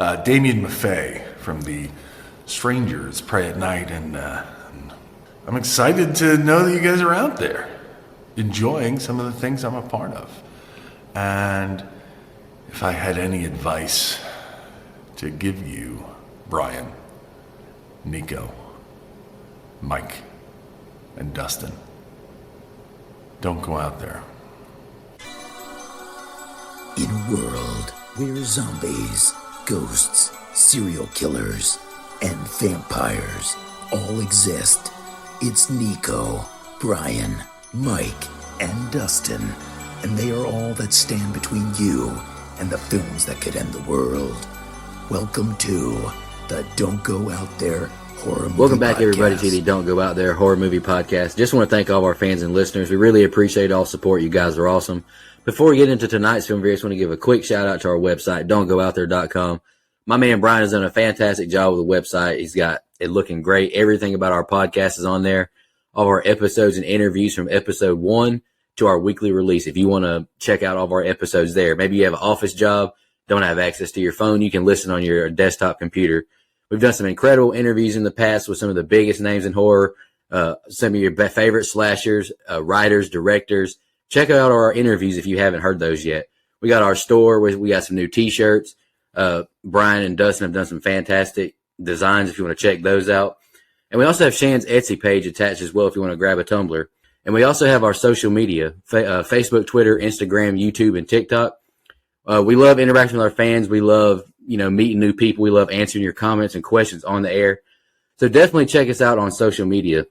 Damien Maffei from the Strangers Pray at Night, and I'm excited to know that you guys are out there enjoying some of the things I'm a part of. And if I had any advice to give you, Brian, Nico, Mike, and Dustin, don't go out there. In a world where zombies, ghosts, serial killers, and vampires all exist, it's Nico, Brian, Mike, and Dustin, and they are all that stand between you and the films that could end the world. Welcome to the Don't Go Out There Horror Movie Welcome back, Podcast. everybody, to the Don't Go Out There Horror Movie Podcast. Just want to thank all of our fans and listeners. We really appreciate all support. You guys are awesome. Before we get into tonight's film review, I just want to give a quick shout out to our website, don'tgoouthere.com. My man Brian has done a fantastic job with the website. He's got it looking great. Everything about our podcast is on there. All of our episodes and interviews from episode 1 to our weekly release. If you want to check out all of our episodes there, maybe you have an office job, don't have access to your phone, you can listen on your desktop computer. We've done some incredible interviews in the past with some of the biggest names in horror, some of your favorite slashers, writers, directors. Check out our interviews if you haven't heard those yet. We got our store. We got some new T-shirts. Brian and Dustin have done some fantastic designs if you want to check those out. And we also have Shan's Etsy page attached as well if you want to grab a tumbler. And we also have our social media, Facebook, Twitter, Instagram, YouTube, and TikTok. We love interacting with our fans. We love, meeting new people. We love answering your comments and questions on the air. So definitely check us out on social media.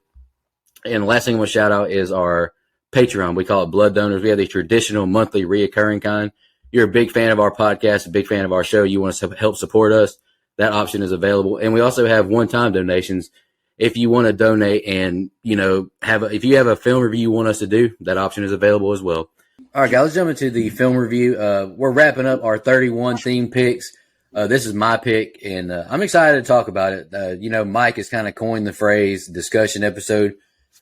And the last thing I want to shout out is our Patreon. We call it Blood Donors. We have the traditional monthly reoccurring kind. You're a big fan of our podcast, a big fan of our show. You want to help support us. That option is available. And we also have one-time donations. If you want to donate and, if you have a film review you want us to do, that option is available as well. All right, guys, let's jump into the film review. We're wrapping up our 31 theme picks. This is my pick, and I'm excited to talk about it. Mike has kind of coined the phrase discussion episode,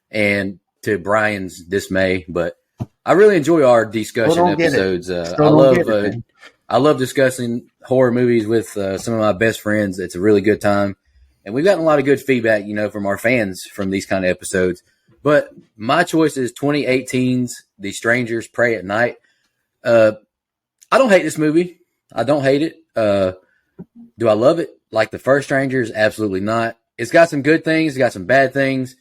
and to Brian's dismay, but I really enjoy our discussion episodes. I love discussing horror movies with some of my best friends. It's a really good time. And we've gotten a lot of good feedback, from our fans from these kind of episodes. But my choice is 2018's The Strangers Pray at Night. I don't hate this movie. I don't hate it. Do I love it like the first Strangers? Absolutely not. It's got some good things. It's got some bad things.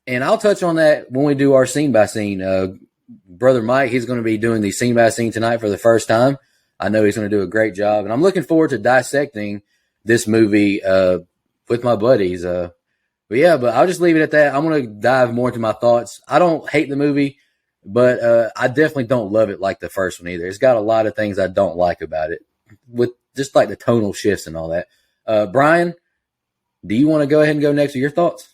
And I'll touch on that when we do our scene by scene. Brother Mike, he's going to be doing the scene by scene tonight for the first time. I know he's going to do a great job. And I'm looking forward to dissecting this movie with my buddies. But I'll just leave it at that. I'm going to dive more into my thoughts. I don't hate the movie, but I definitely don't love it like the first one either. It's got a lot of things I don't like about it, with just like the tonal shifts and all that. Brian, do you want to go ahead and go next with your thoughts?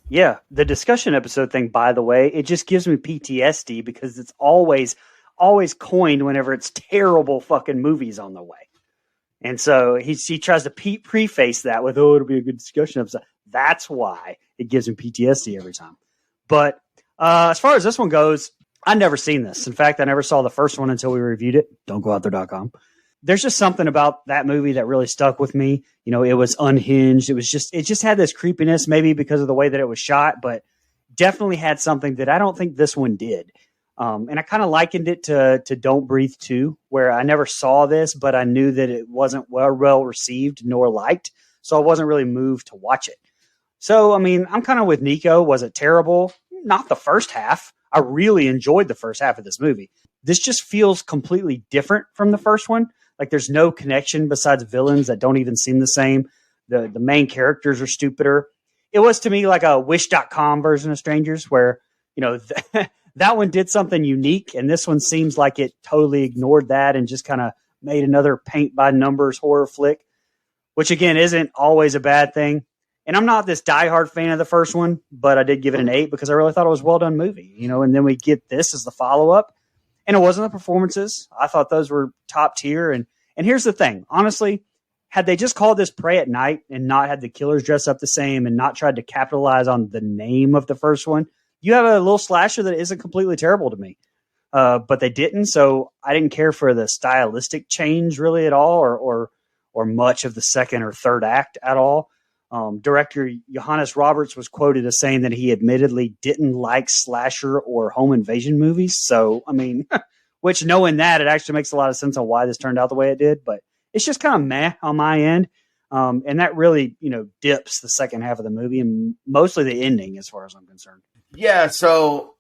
Yeah, the discussion episode thing, by the way, it just gives me PTSD because it's always coined whenever it's terrible fucking movies on the way. And so he tries to preface that with, it'll be a good discussion episode. That's why it gives me PTSD every time. But as far as this one goes, I've never seen this. In fact, I never saw the first one until we reviewed it. Don'tgoouthere.com. There's just something about that movie that really stuck with me. It was unhinged. It just had this creepiness, maybe because of the way that it was shot, but definitely had something that I don't think this one did. And I kind of likened it to Don't Breathe 2, where I never saw this, but I knew that it wasn't well received nor liked. So I wasn't really moved to watch it. So, I'm kind of with Nico. Was it terrible? Not the first half. I really enjoyed the first half of this movie. This just feels completely different from the first one. Like there's no connection besides villains that don't even seem the same. The main characters are stupider. It was to me like a Wish.com version of Strangers where, that one did something unique. And this one seems like it totally ignored that and just kind of made another paint by numbers horror flick, which again, isn't always a bad thing. And I'm not this diehard fan of the first one, but I did give it an 8 because I really thought it was a well done movie, and then we get this as the follow up. And it wasn't the performances. I thought those were top tier. And here's the thing. Honestly, had they just called this Pray at Night and not had the killers dress up the same and not tried to capitalize on the name of the first one, you have a little slasher that isn't completely terrible to me. but they didn't. So I didn't care for the stylistic change really at all, or much of the second or third act at all. Director Johannes Roberts was quoted as saying that he admittedly didn't like slasher or home invasion movies. So, I mean, which knowing that, it actually makes a lot of sense on why this turned out the way it did. But it's just kind of meh on my end. And that really, dips the second half of the movie and mostly the ending as far as I'm concerned. Yeah, so,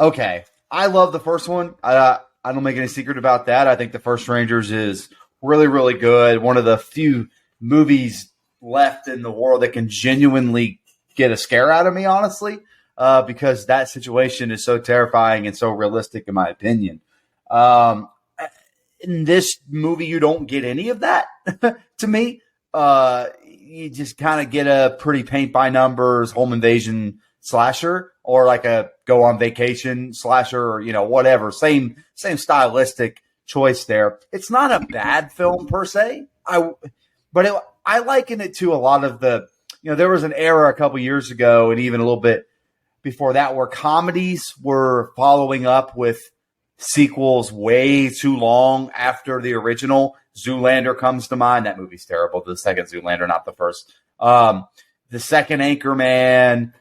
okay. I love the first one. I don't make any secret about that. I think The First Strangers is really, really good. One of the few movies left in the world that can genuinely get a scare out of me, honestly, because that situation is so terrifying and so realistic, in my opinion. In this movie, you don't get any of that to me. You just kind of get a pretty paint by numbers home invasion slasher, or like a go on vacation slasher, or whatever. Same stylistic choice there. It's not a bad film per se. I liken it to a lot of the, there was an era a couple years ago and even a little bit before that where comedies were following up with sequels way too long after the original. Zoolander comes to mind. That movie's terrible. The second Zoolander, not the first. The second Anchorman,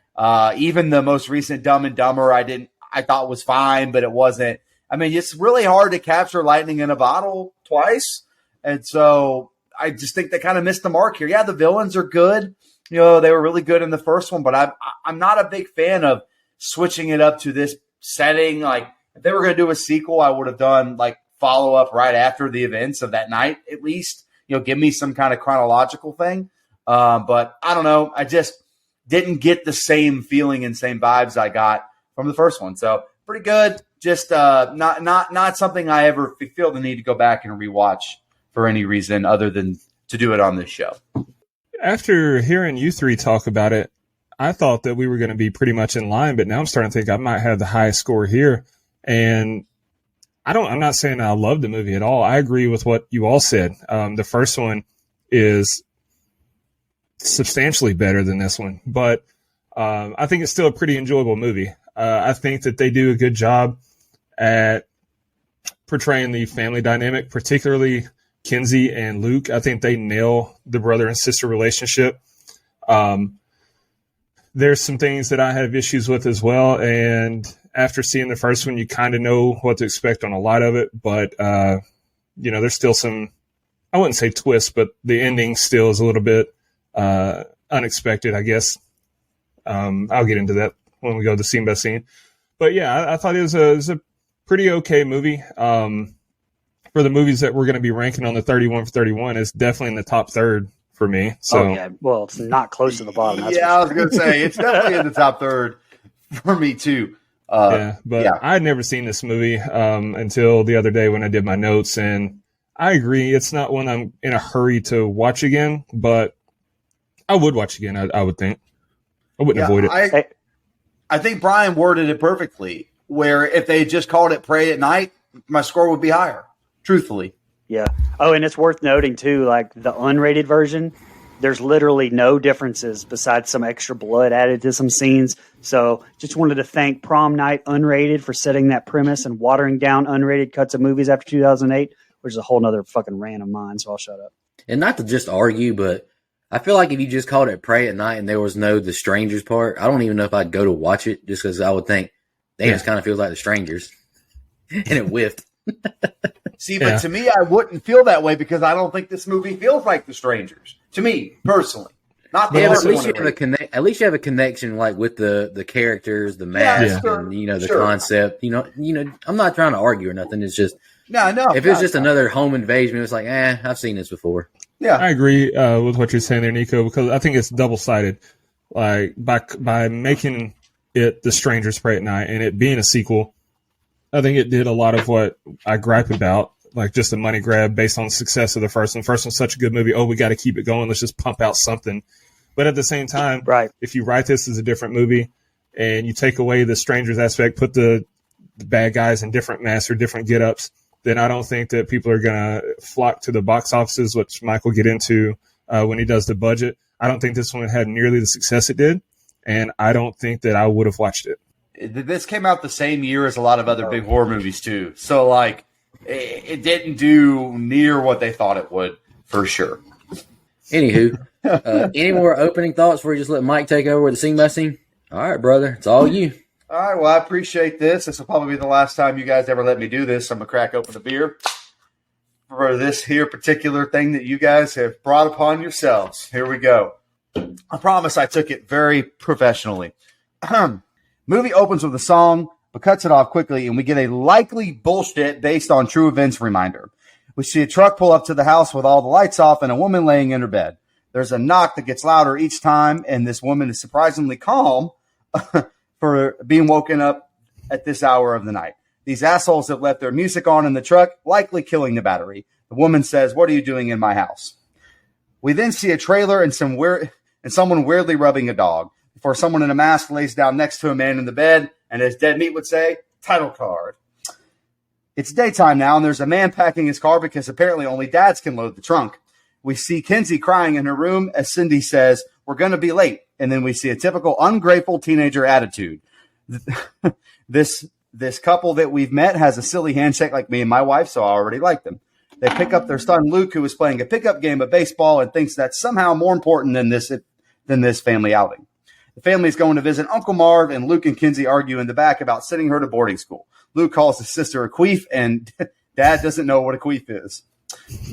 even the most recent Dumb and Dumber, I thought was fine, but it wasn't. I mean, it's really hard to capture lightning in a bottle twice. And so I just think they kind of missed the mark here. Yeah, the villains are good. They were really good in the first one, but I'm not a big fan of switching it up to this setting. Like, if they were going to do a sequel, I would have done like follow up right after the events of that night, at least. Give me some kind of chronological thing. But I don't know. I just didn't get the same feeling and same vibes I got from the first one. So pretty good. Just not something I ever feel the need to go back and rewatch for any reason other than to do it on this show. After hearing you three talk about it, I thought that we were going to be pretty much in line, but now I'm starting to think I might have the highest score here. And I'm not saying I love the movie at all. I agree with what you all said. The first one is substantially better than this one, but I think it's still a pretty enjoyable movie. I think that they do a good job at portraying the family dynamic, particularly Kinsey and Luke. I think they nail the brother and sister relationship. There's some things that I have issues with as well, and after seeing the first one, you kind of know what to expect on a lot of it, but there's still some, I wouldn't say twists, but the ending still is a little bit unexpected, I guess. I'll get into that when we go to scene by scene. But yeah, I thought it was a pretty okay movie. For the movies that we're going to be ranking on the 31 for 31, it's definitely in the top third for me. So, yeah. Well, it's not close to the bottom. That's I was going to say, it's definitely in the top third for me too. I had never seen this movie until the other day when I did my notes, and I agree. It's not one I'm in a hurry to watch again, but I would watch again. I would think I wouldn't avoid it. I think Brian worded it perfectly. Where if they just called it "Pray at Night," my score would be higher. Truthfully. Yeah. Oh, and it's worth noting too, like the unrated version, there's literally no differences besides some extra blood added to some scenes. So just wanted to thank Prom Night Unrated for setting that premise and watering down unrated cuts of movies after 2008, which is a whole nother fucking rant of mine. So I'll shut up. And not to just argue, but I feel like if you just called it Pray at Night and there was no The Strangers part, I don't even know if I'd go to watch it just because I would think, damn, this kind of feels like The Strangers. And it whiffed. See, but to me, I wouldn't feel that way because I don't think this movie feels like The Strangers. To me, personally. Not the at least you have at least you have a connection like with the characters, the mask, and the concept. I'm not trying to argue or nothing. It's just if it's just another home invasion, it's like, I've seen this before. Yeah, I agree with what you're saying there, Nico, because I think it's double sided. Like by making it The Strangers Pray at Night and it being a sequel, I think it did a lot of what I gripe about, like just a money grab based on the success of the first one. First one's such a good movie. Oh, we got to keep it going. Let's just pump out something. But at the same time, if you write this as a different movie and you take away the strangers aspect, put the bad guys in different masks or different get-ups, then I don't think that people are going to flock to the box offices, which Mike will get into when he does the budget. I don't think this one had nearly the success it did, and I don't think that I would have watched it. This came out the same year as a lot of other big horror movies too. So like, it didn't do near what they thought it would for sure. Anywho, any more opening thoughts before you just let Mike take over with the scene by scene? All right, brother. It's all you. All right. Well, I appreciate this. This will probably be the last time you guys ever let me do this. I'm going to crack open a beer for this here particular thing that you guys have brought upon yourselves. Here we go. I promise I took it very professionally. Movie opens with a song, but cuts it off quickly, and we get a likely bullshit based on true events reminder. We see a truck pull up to the house with all the lights off and a woman laying in her bed. There's a knock that gets louder each time, and this woman is surprisingly calm for being woken up at this hour of the night. These assholes have left their music on in the truck, likely killing the battery. The woman says, "What are you doing in my house?" We then see a trailer and someone weirdly rubbing a dog before someone in a mask lays down next to a man in the bed, and as Dead Meat would say, title card. It's daytime now, and there's a man packing his car because apparently only dads can load the trunk. We see Kinsey crying in her room as Cindy says, "We're going to be late." And then we see a typical ungrateful teenager attitude. This couple that we've met has a silly handshake like me and my wife, so I already like them. They pick up their son Luke, who is playing a pickup game of baseball and thinks that's somehow more important than this family outing. The family is going to visit Uncle Marv, and Luke and Kinsey argue in the back about sending her to boarding school. Luke calls his sister a queef, and Dad doesn't know what a queef is.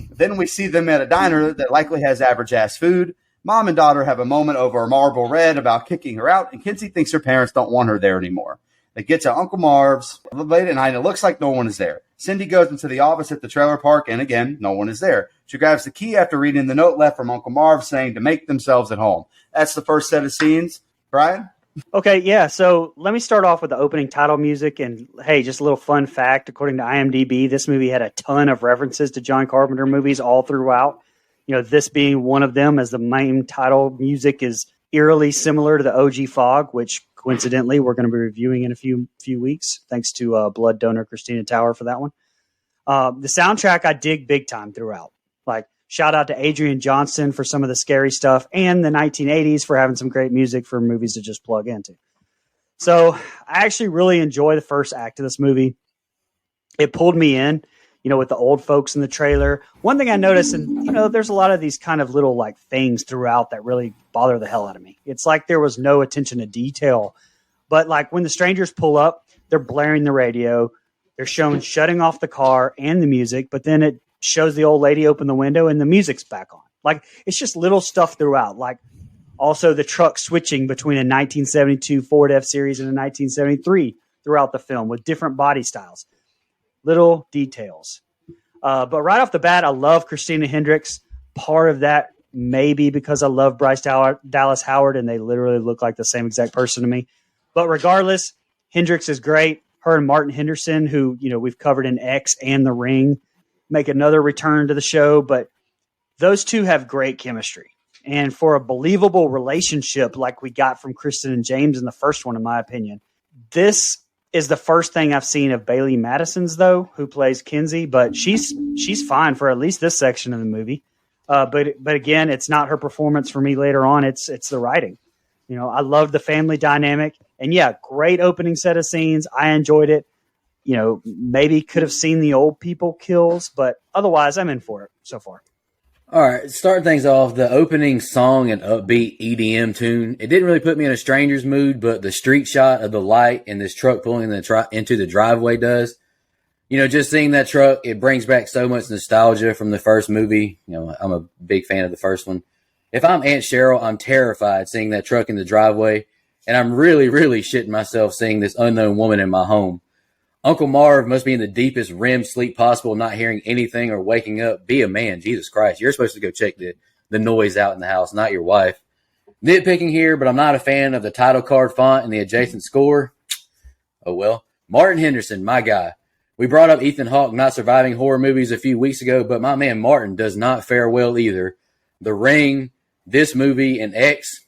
Then we see them at a diner that likely has average-ass food. Mom and daughter have a moment over a Marlboro Red about kicking her out, and Kinsey thinks her parents don't want her there anymore. They get to Uncle Marv's late at night, and it looks like no one is there. Cindy goes into the office at the trailer park, and again, no one is there. She grabs the key after reading the note left from Uncle Marv saying to make themselves at home. That's the first set of scenes. Brian? Okay, yeah. So let me start off with the opening title music. And hey, just a little fun fact. According to IMDb, this movie had a ton of references to John Carpenter movies all throughout. You know, this being one of them, as the main title music is eerily similar to the OG Fog, which coincidentally we're going to be reviewing in a few weeks. Thanks to blood donor Christina Tower for that one. The soundtrack I dig big time throughout. Like, shout out to Adrian Johnston for some of the scary stuff, and the 1980s for having some great music for movies to just plug into. So I actually really enjoy the first act of this movie. It pulled me in, you know, with the old folks in the trailer. One thing I noticed, and, you know, there's a lot of these kind of little like things throughout that really bother the hell out of me. It's like there was no attention to detail. But like when the strangers pull up, they're blaring the radio. They're shown shutting off the car and the music, but then it shows the old lady open the window and the music's back on. Like, it's just little stuff throughout. Like, also the truck switching between a 1972 Ford F-Series and a 1973 throughout the film with different body styles. Little details. But right off the bat, I love Christina Hendricks. Part of that may be because I love Bryce Dallas Howard, and they literally look like the same exact person to me. But regardless, Hendricks is great. Her and Martin Henderson, who, you know, we've covered in X and The Ring, make another return to the show, but those two have great chemistry. And for a believable relationship like we got from Kristen and James in the first one, in my opinion, this is the first thing I've seen of Bailey Madison's, though, who plays Kinsey, but she's fine for at least this section of the movie. But again, it's not her performance for me later on. It's the writing. You know, I love the family dynamic, and yeah, great opening set of scenes. I enjoyed it. You know, maybe could have seen the old people kills, but otherwise I'm in for it so far. All right, starting things off, the opening song and upbeat EDM tune, it didn't really put me in a stranger's mood, but the street shot of the light and this truck pulling into the driveway does. You know, just seeing that truck, it brings back so much nostalgia from the first movie. You know, I'm a big fan of the first one. If I'm Aunt Cheryl, I'm terrified seeing that truck in the driveway, and I'm really, really shitting myself seeing this unknown woman in my home. Uncle Marv must be in the deepest REM sleep possible, not hearing anything or waking up. Be a man. Jesus Christ. You're supposed to go check the noise out in the house, not your wife. Nitpicking here, but I'm not a fan of the title card font and the adjacent score. Oh, well. Martin Henderson, my guy. We brought up Ethan Hawke not surviving horror movies a few weeks ago, but my man Martin does not fare well either. The Ring, this movie, and X,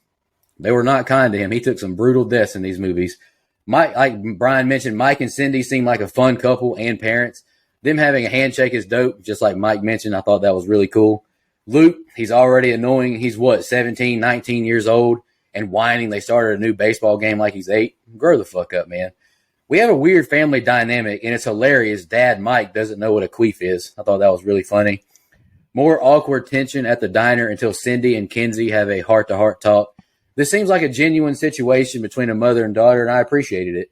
they were not kind to him. He took some brutal deaths in these movies. Mike, like Brian mentioned, Mike and Cindy seem like a fun couple and parents. Them having a handshake is dope, just like Mike mentioned. I thought that was really cool. Luke, he's already annoying. He's 17, 19 years old. and whining they started a new baseball game like he's 8. Grow the fuck up, man. We have a weird family dynamic, and it's hilarious. Dad Mike doesn't know what a queef is. I thought that was really funny. More awkward tension at the diner until Cindy and Kinsey have a heart-to-heart talk. This seems like a genuine situation between a mother and daughter, and I appreciated it.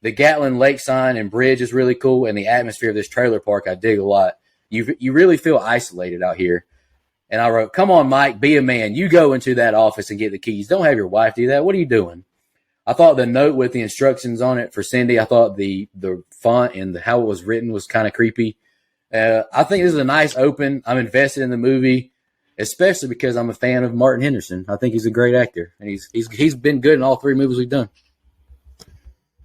The Gatlin Lake sign and bridge is really cool, and the atmosphere of this trailer park I dig a lot. You really feel isolated out here. And I wrote, come on, Mike, be a man. You go into that office and get the keys. Don't have your wife do that. What are you doing? I thought the note with the instructions on it for Cindy, I thought the font and how it was written was kind of creepy. I think this is a nice open. I'm invested in the movie, especially because I'm a fan of Martin Henderson. I think he's a great actor, and he's been good in all 3 movies we've done.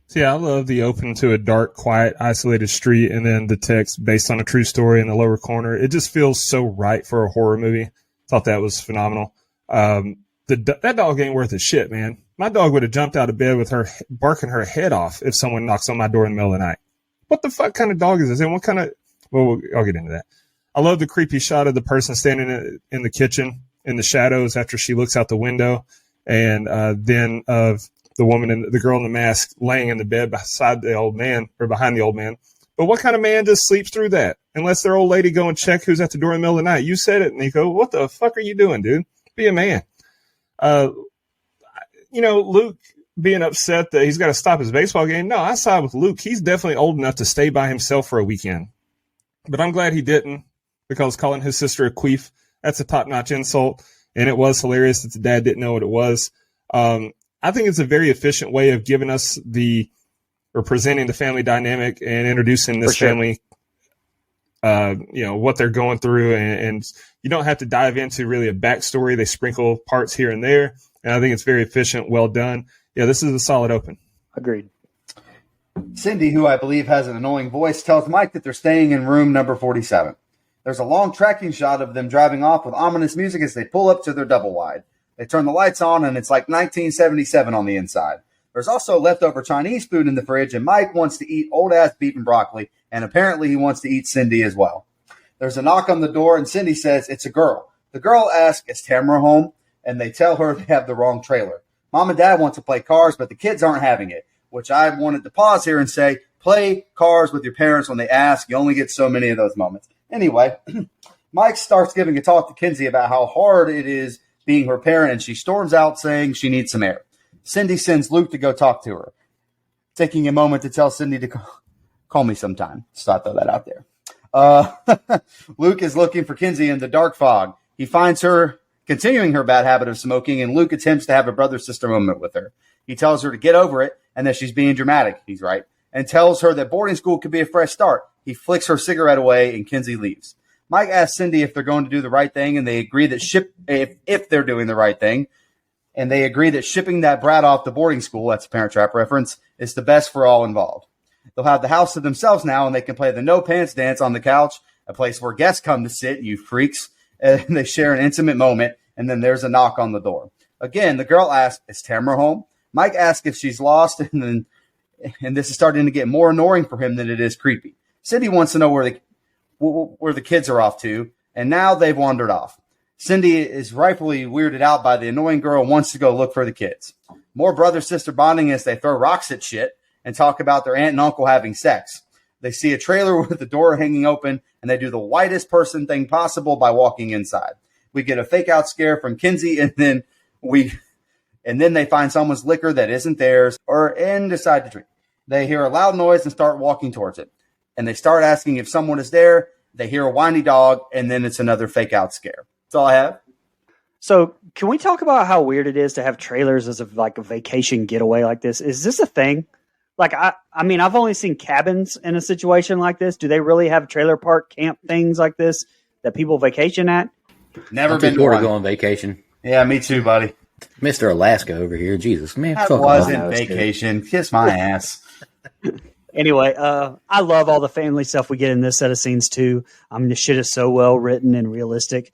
So yeah, I love the open to a dark, quiet, isolated street, and then the text based on a true story in the lower corner. It just feels so right for a horror movie. Thought that was phenomenal. That dog ain't worth a shit, man. My dog would have jumped out of bed with her barking her head off if someone knocks on my door in the middle of the night. What the fuck kind of dog is this? And what kind of? Well, I'll get into that. I love the creepy shot of the person standing in the kitchen in the shadows after she looks out the window, and then of the woman and the girl in the mask laying in the bed beside the old man or behind the old man. But what kind of man just sleeps through that? Unless their old lady go and check who's at the door in the middle of the night. You said it, Nico. What the fuck are you doing, dude? Be a man. Luke being upset that he's got to stop his baseball game. No, I side with Luke. He's definitely old enough to stay by himself for a weekend. But I'm glad he didn't, because calling his sister a queef, that's a top-notch insult. And it was hilarious that the dad didn't know what it was. I think it's a very efficient way of giving us presenting the family dynamic and introducing this family, what they're going through. And you don't have to dive into really a backstory. They sprinkle parts here and there. And I think it's very efficient, well done. Yeah, this is a solid open. Agreed. Cindy, who I believe has an annoying voice, tells Mike that they're staying in room number 47. There's a long tracking shot of them driving off with ominous music as they pull up to their double wide. They turn the lights on, and it's like 1977 on the inside. There's also leftover Chinese food in the fridge, and Mike wants to eat old-ass beef and broccoli, and apparently he wants to eat Cindy as well. There's a knock on the door, and Cindy says it's a girl. The girl asks, is Tamara home? And they tell her they have the wrong trailer. Mom and Dad want to play cars, but the kids aren't having it, which I wanted to pause here and say, play cars with your parents when they ask. You only get so many of those moments. Anyway, Mike starts giving a talk to Kinsey about how hard it is being her parent, and she storms out saying she needs some air. Cindy sends Luke to go talk to her, taking a moment to tell Cindy to call me sometime. So I throw that out there. Luke is looking for Kinsey in the dark fog. He finds her continuing her bad habit of smoking, and Luke attempts to have a brother-sister moment with her. He tells her to get over it and that she's being dramatic. He's right. And tells her that boarding school could be a fresh start. He flicks her cigarette away, and Kinsey leaves. Mike asks Cindy if they're going to do the right thing, and they agree that if they're doing the right thing, and they agree that shipping that brat off to boarding school, that's a Parent Trap reference, is the best for all involved. They'll have the house to themselves now, and they can play the no pants dance on the couch, a place where guests come to sit, you freaks, and they share an intimate moment, and then there's a knock on the door. Again, the girl asks, is Tamara home? Mike asks if she's lost, and this is starting to get more annoying for him than it is creepy. Cindy wants to know where the kids are off to, and now they've wandered off. Cindy is rightfully weirded out by the annoying girl and wants to go look for the kids. More brother-sister bonding as they throw rocks at shit and talk about their aunt and uncle having sex. They see a trailer with the door hanging open, and they do the whitest person thing possible by walking inside. We get a fake-out scare from Kinsey, and then they find someone's liquor that isn't theirs and decide to drink. They hear a loud noise and start walking towards it. And they start asking if someone is there. They hear a whiny dog, and then it's another fake-out scare. That's all I have. So can we talk about how weird it is to have trailers as a vacation getaway like this? Is this a thing? Like, I mean, I've only seen cabins in a situation like this. Do they really have trailer park camp things like this that people vacation at? Never been to to go on vacation. Yeah, me too, buddy. Mr. Alaska over here. Jesus, man. That fuck wasn't off. vacation. Kiss my ass. Anyway, I love all the family stuff we get in this set of scenes too. I mean, the shit is so well written and realistic.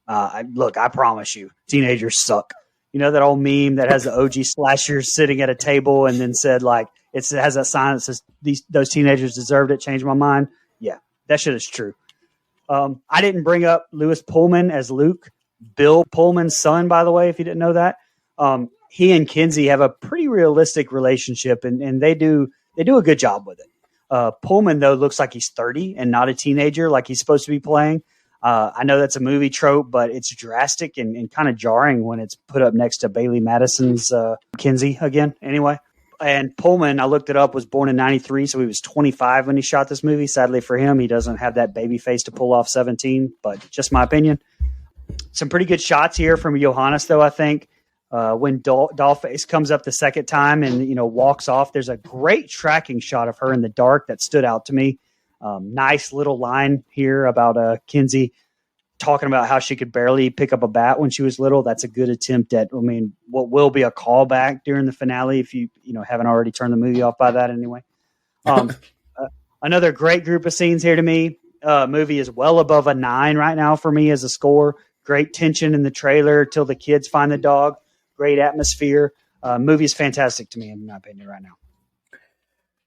Look, I promise you, teenagers suck. You know that old meme that has the OG slasher sitting at a table and then said like it has that sign that says those teenagers deserved it. Changed my mind. Yeah, that shit is true. I didn't bring up Lewis Pullman as Luke, Bill Pullman's son, by the way, if you didn't know that. he and Kinsey have a pretty realistic relationship, and they do a good job with it. Pullman, though, looks like he's 30 and not a teenager like he's supposed to be playing. I know that's a movie trope, but it's drastic and kind of jarring when it's put up next to Bailey Madison's Kinsey again. Anyway, and Pullman, I looked it up, was born in 93, so he was 25 when he shot this movie. Sadly for him, he doesn't have that baby face to pull off 17, but just my opinion. Some pretty good shots here from Johannes, though, I think. When Dollface comes up the second time and, walks off, there's a great tracking shot of her in the dark that stood out to me. Nice little line here about Kinsey talking about how she could barely pick up a bat when she was little. That's a good attempt at, what will be a callback during the finale if you haven't already turned the movie off by that anyway. Another great group of scenes here to me. Movie is well above a 9 right now for me as a score. Great tension in the trailer till the kids find the dog. Great atmosphere. Movie is fantastic to me, in my opinion, right now.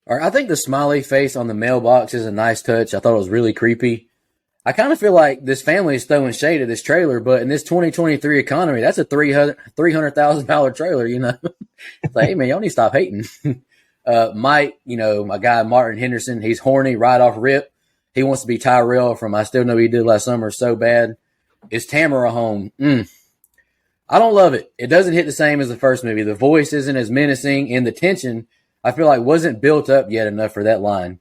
All right, I think the smiley face on the mailbox is a nice touch. I thought it was really creepy. I kind of feel like this family is throwing shade at this trailer, but in this 2023 economy, that's a $300,000 trailer, It's like, hey, man, y'all need to stop hating. Mike, my guy Martin Henderson, he's horny right off rip. He wants to be Tyrell from I Still Know He Did Last Summer so bad. Is Tamara home? I don't love it. It doesn't hit the same as the first movie. The voice isn't as menacing, and the tension, I feel like, wasn't built up yet enough for that line.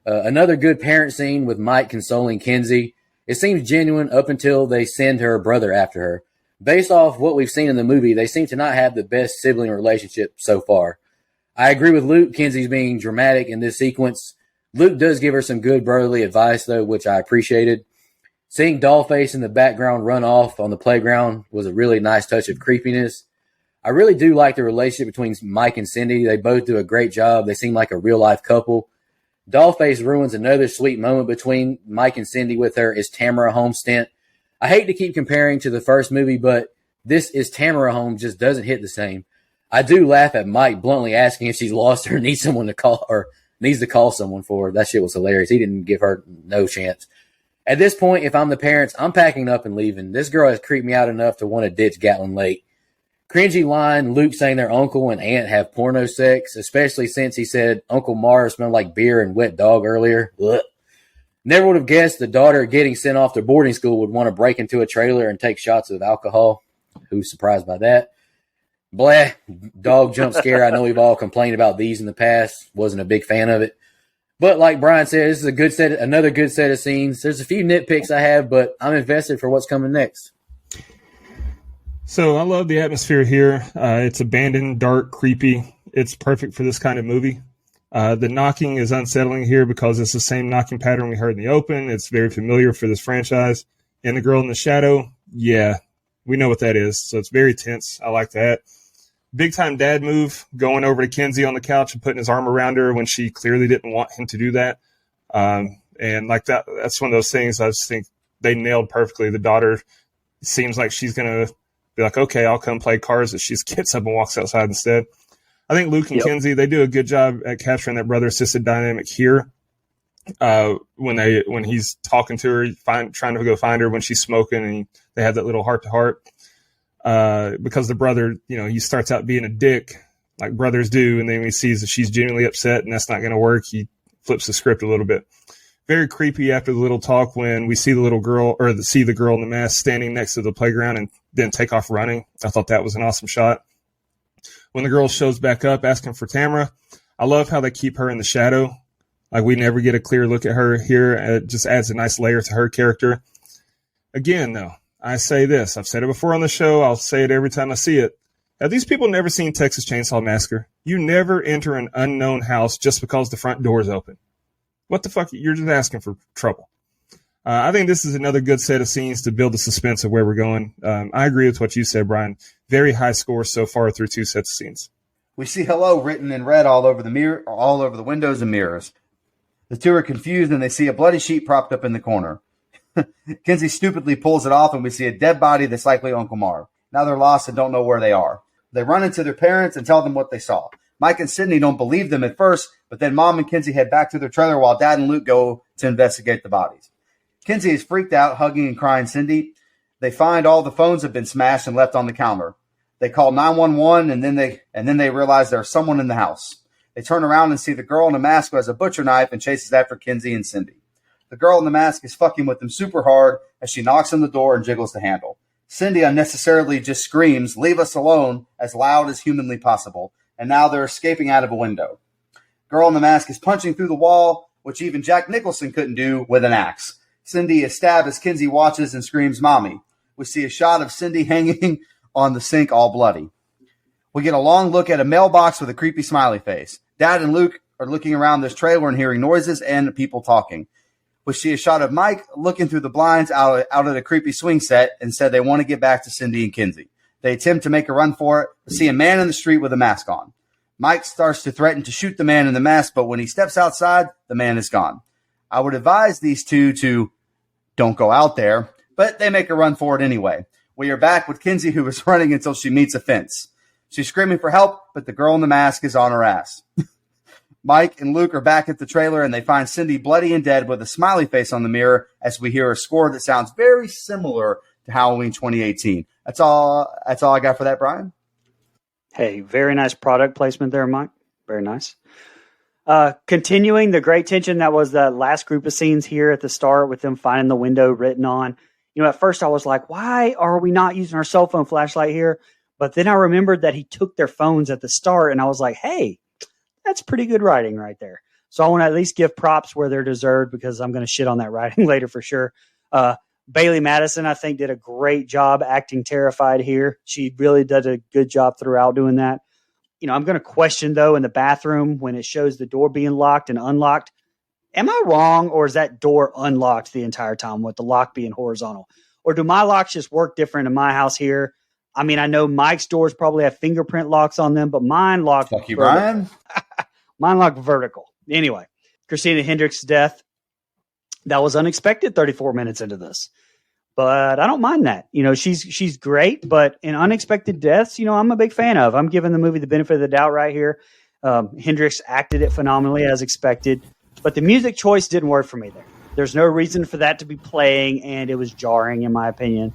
Another good parent scene with Mike consoling Kinsey. It seems genuine up until they send her brother after her. Based off what we've seen in the movie, they seem to not have the best sibling relationship so far. I agree with Luke. Kinsey's being dramatic in this sequence. Luke does give her some good brotherly advice, though, which I appreciated. Seeing Dollface in the background run off on the playground was a really nice touch of creepiness. I really do like the relationship between Mike and Cindy. They both do a great job. They seem like a real-life couple. Dollface ruins another sweet moment between Mike and Cindy with her Is Tamara Home stint. I hate to keep comparing to the first movie, but this Is Tamara Home just doesn't hit the same. I do laugh at Mike bluntly asking if she's lost or needs someone to call or needs to call someone for her. That shit was hilarious. He didn't give her no chance. At this point, if I'm the parents, I'm packing up and leaving. This girl has creeped me out enough to want to ditch Gatlin Lake. Cringy line, Luke saying their uncle and aunt have porno sex, especially since he said Uncle Mars smelled like beer and wet dog earlier. Ugh. Never would have guessed the daughter getting sent off to boarding school would want to break into a trailer and take shots of alcohol. Who's surprised by that? Blah. Dog jump scare. I know we've all complained about these in the past. Wasn't a big fan of it. But like Brian said, this is another good set of scenes. There's a few nitpicks I have, but I'm invested for what's coming next. So I love the atmosphere here. It's abandoned, dark, creepy. It's perfect for this kind of movie. The knocking is unsettling here because it's the same knocking pattern we heard in the open. It's very familiar for this franchise. And the girl in the shadow, yeah, we know what that is. So it's very tense. I like that. Big time dad move, going over to Kinsey on the couch and putting his arm around her when she clearly didn't want him to do that. And like that's one of those things I just think they nailed perfectly. The daughter seems like she's going to be like, okay, I'll come play cards. But she gets up and walks outside instead. I think Luke and Kinsey, they do a good job at capturing that brother-sister dynamic here. When he's talking to her, trying to go find her when she's smoking, and they have that little heart-to-heart. Because the brother, he starts out being a dick like brothers do. And then when he sees that she's genuinely upset and that's not going to work, he flips the script a little bit. Very creepy after the little talk when we see the little girl see the girl in the mask standing next to the playground and then take off running. I thought that was an awesome shot. When the girl shows back up asking for Tamara, I love how they keep her in the shadow. Like we never get a clear look at her here. It just adds a nice layer to her character. Again, though, I say this. I've said it before on the show. I'll say it every time I see it. Have these people never seen Texas Chainsaw Massacre? You never enter an unknown house just because the front door is open. What the fuck? You're just asking for trouble. I think this is another good set of scenes to build the suspense of where we're going. I agree with what you said, Brian. Very high score so far through 2 sets of scenes. We see hello written in red all over the windows and mirrors. The two are confused and they see a bloody sheet propped up in the corner. Kinsey stupidly pulls it off and we see a dead body that's likely Uncle Marv. Now they're lost and don't know where they are. They run into their parents and tell them what they saw. Mike and Sydney don't believe them at first, but then Mom and Kinsey head back to their trailer while Dad and Luke go to investigate the bodies. Kinsey is freaked out, hugging and crying Cindy. They find all the phones have been smashed and left on the counter. They call 911 and then they realize there's someone in the house. They turn around and see the girl in the mask who has a butcher knife and chases after Kinsey and Cindy. The girl in the mask is fucking with them super hard as she knocks on the door and jiggles the handle. Cindy unnecessarily just screams, "Leave us alone," as loud as humanly possible, and now they're escaping out of a window. Girl in the mask is punching through the wall, which even Jack Nicholson couldn't do, with an axe. Cindy is stabbed as Kinsey watches and screams, "Mommy." We see a shot of Cindy hanging on the sink all bloody. We get a long look at a mailbox with a creepy smiley face. Dad and Luke are looking around this trailer and hearing noises and people talking. We see a shot of Mike looking through the blinds out at a creepy swing set and said they want to get back to Cindy and Kinsey. They attempt to make a run for it, but see a man in the street with a mask on. Mike starts to threaten to shoot the man in the mask, but when he steps outside, the man is gone. I would advise these two to don't go out there, but they make a run for it anyway. We are back with Kinsey, who is running until she meets a fence. She's screaming for help, but the girl in the mask is on her ass. Mike and Luke are back at the trailer, and they find Cindy bloody and dead with a smiley face on the mirror as we hear a score that sounds very similar to Halloween 2018. That's all I got for that, Brian. Hey, very nice product placement there, Mike. Very nice. Continuing the great tension that was the last group of scenes here at the start with them finding the window written on. You know, at first I was like, why are we not using our cell phone flashlight here? But then I remembered that he took their phones at the start, and I was like, hey, that's pretty good writing right there. So I want to at least give props where they're deserved, because I'm going to shit on that writing later for sure. Bailey Madison, I think, did a great job acting terrified here. She really did a good job throughout doing that. You know, I'm going to question, though, in the bathroom when it shows the door being locked and unlocked. Am I wrong, or is that door unlocked the entire time with the lock being horizontal? Or do my locks just work different in my house here? I mean, I know Mike's doors probably have fingerprint locks on them, but mine lock. Fuck you, Brian. Mine lock vertical. Anyway, Christina Hendricks' death, that was unexpected 34 minutes into this. But I don't mind that. You know, she's great, but in unexpected deaths, you know, I'm a big fan of. I'm giving the movie the benefit of the doubt right here. Hendricks acted it phenomenally as expected, but the music choice didn't work for me there. There's no reason for that to be playing, and it was jarring in my opinion.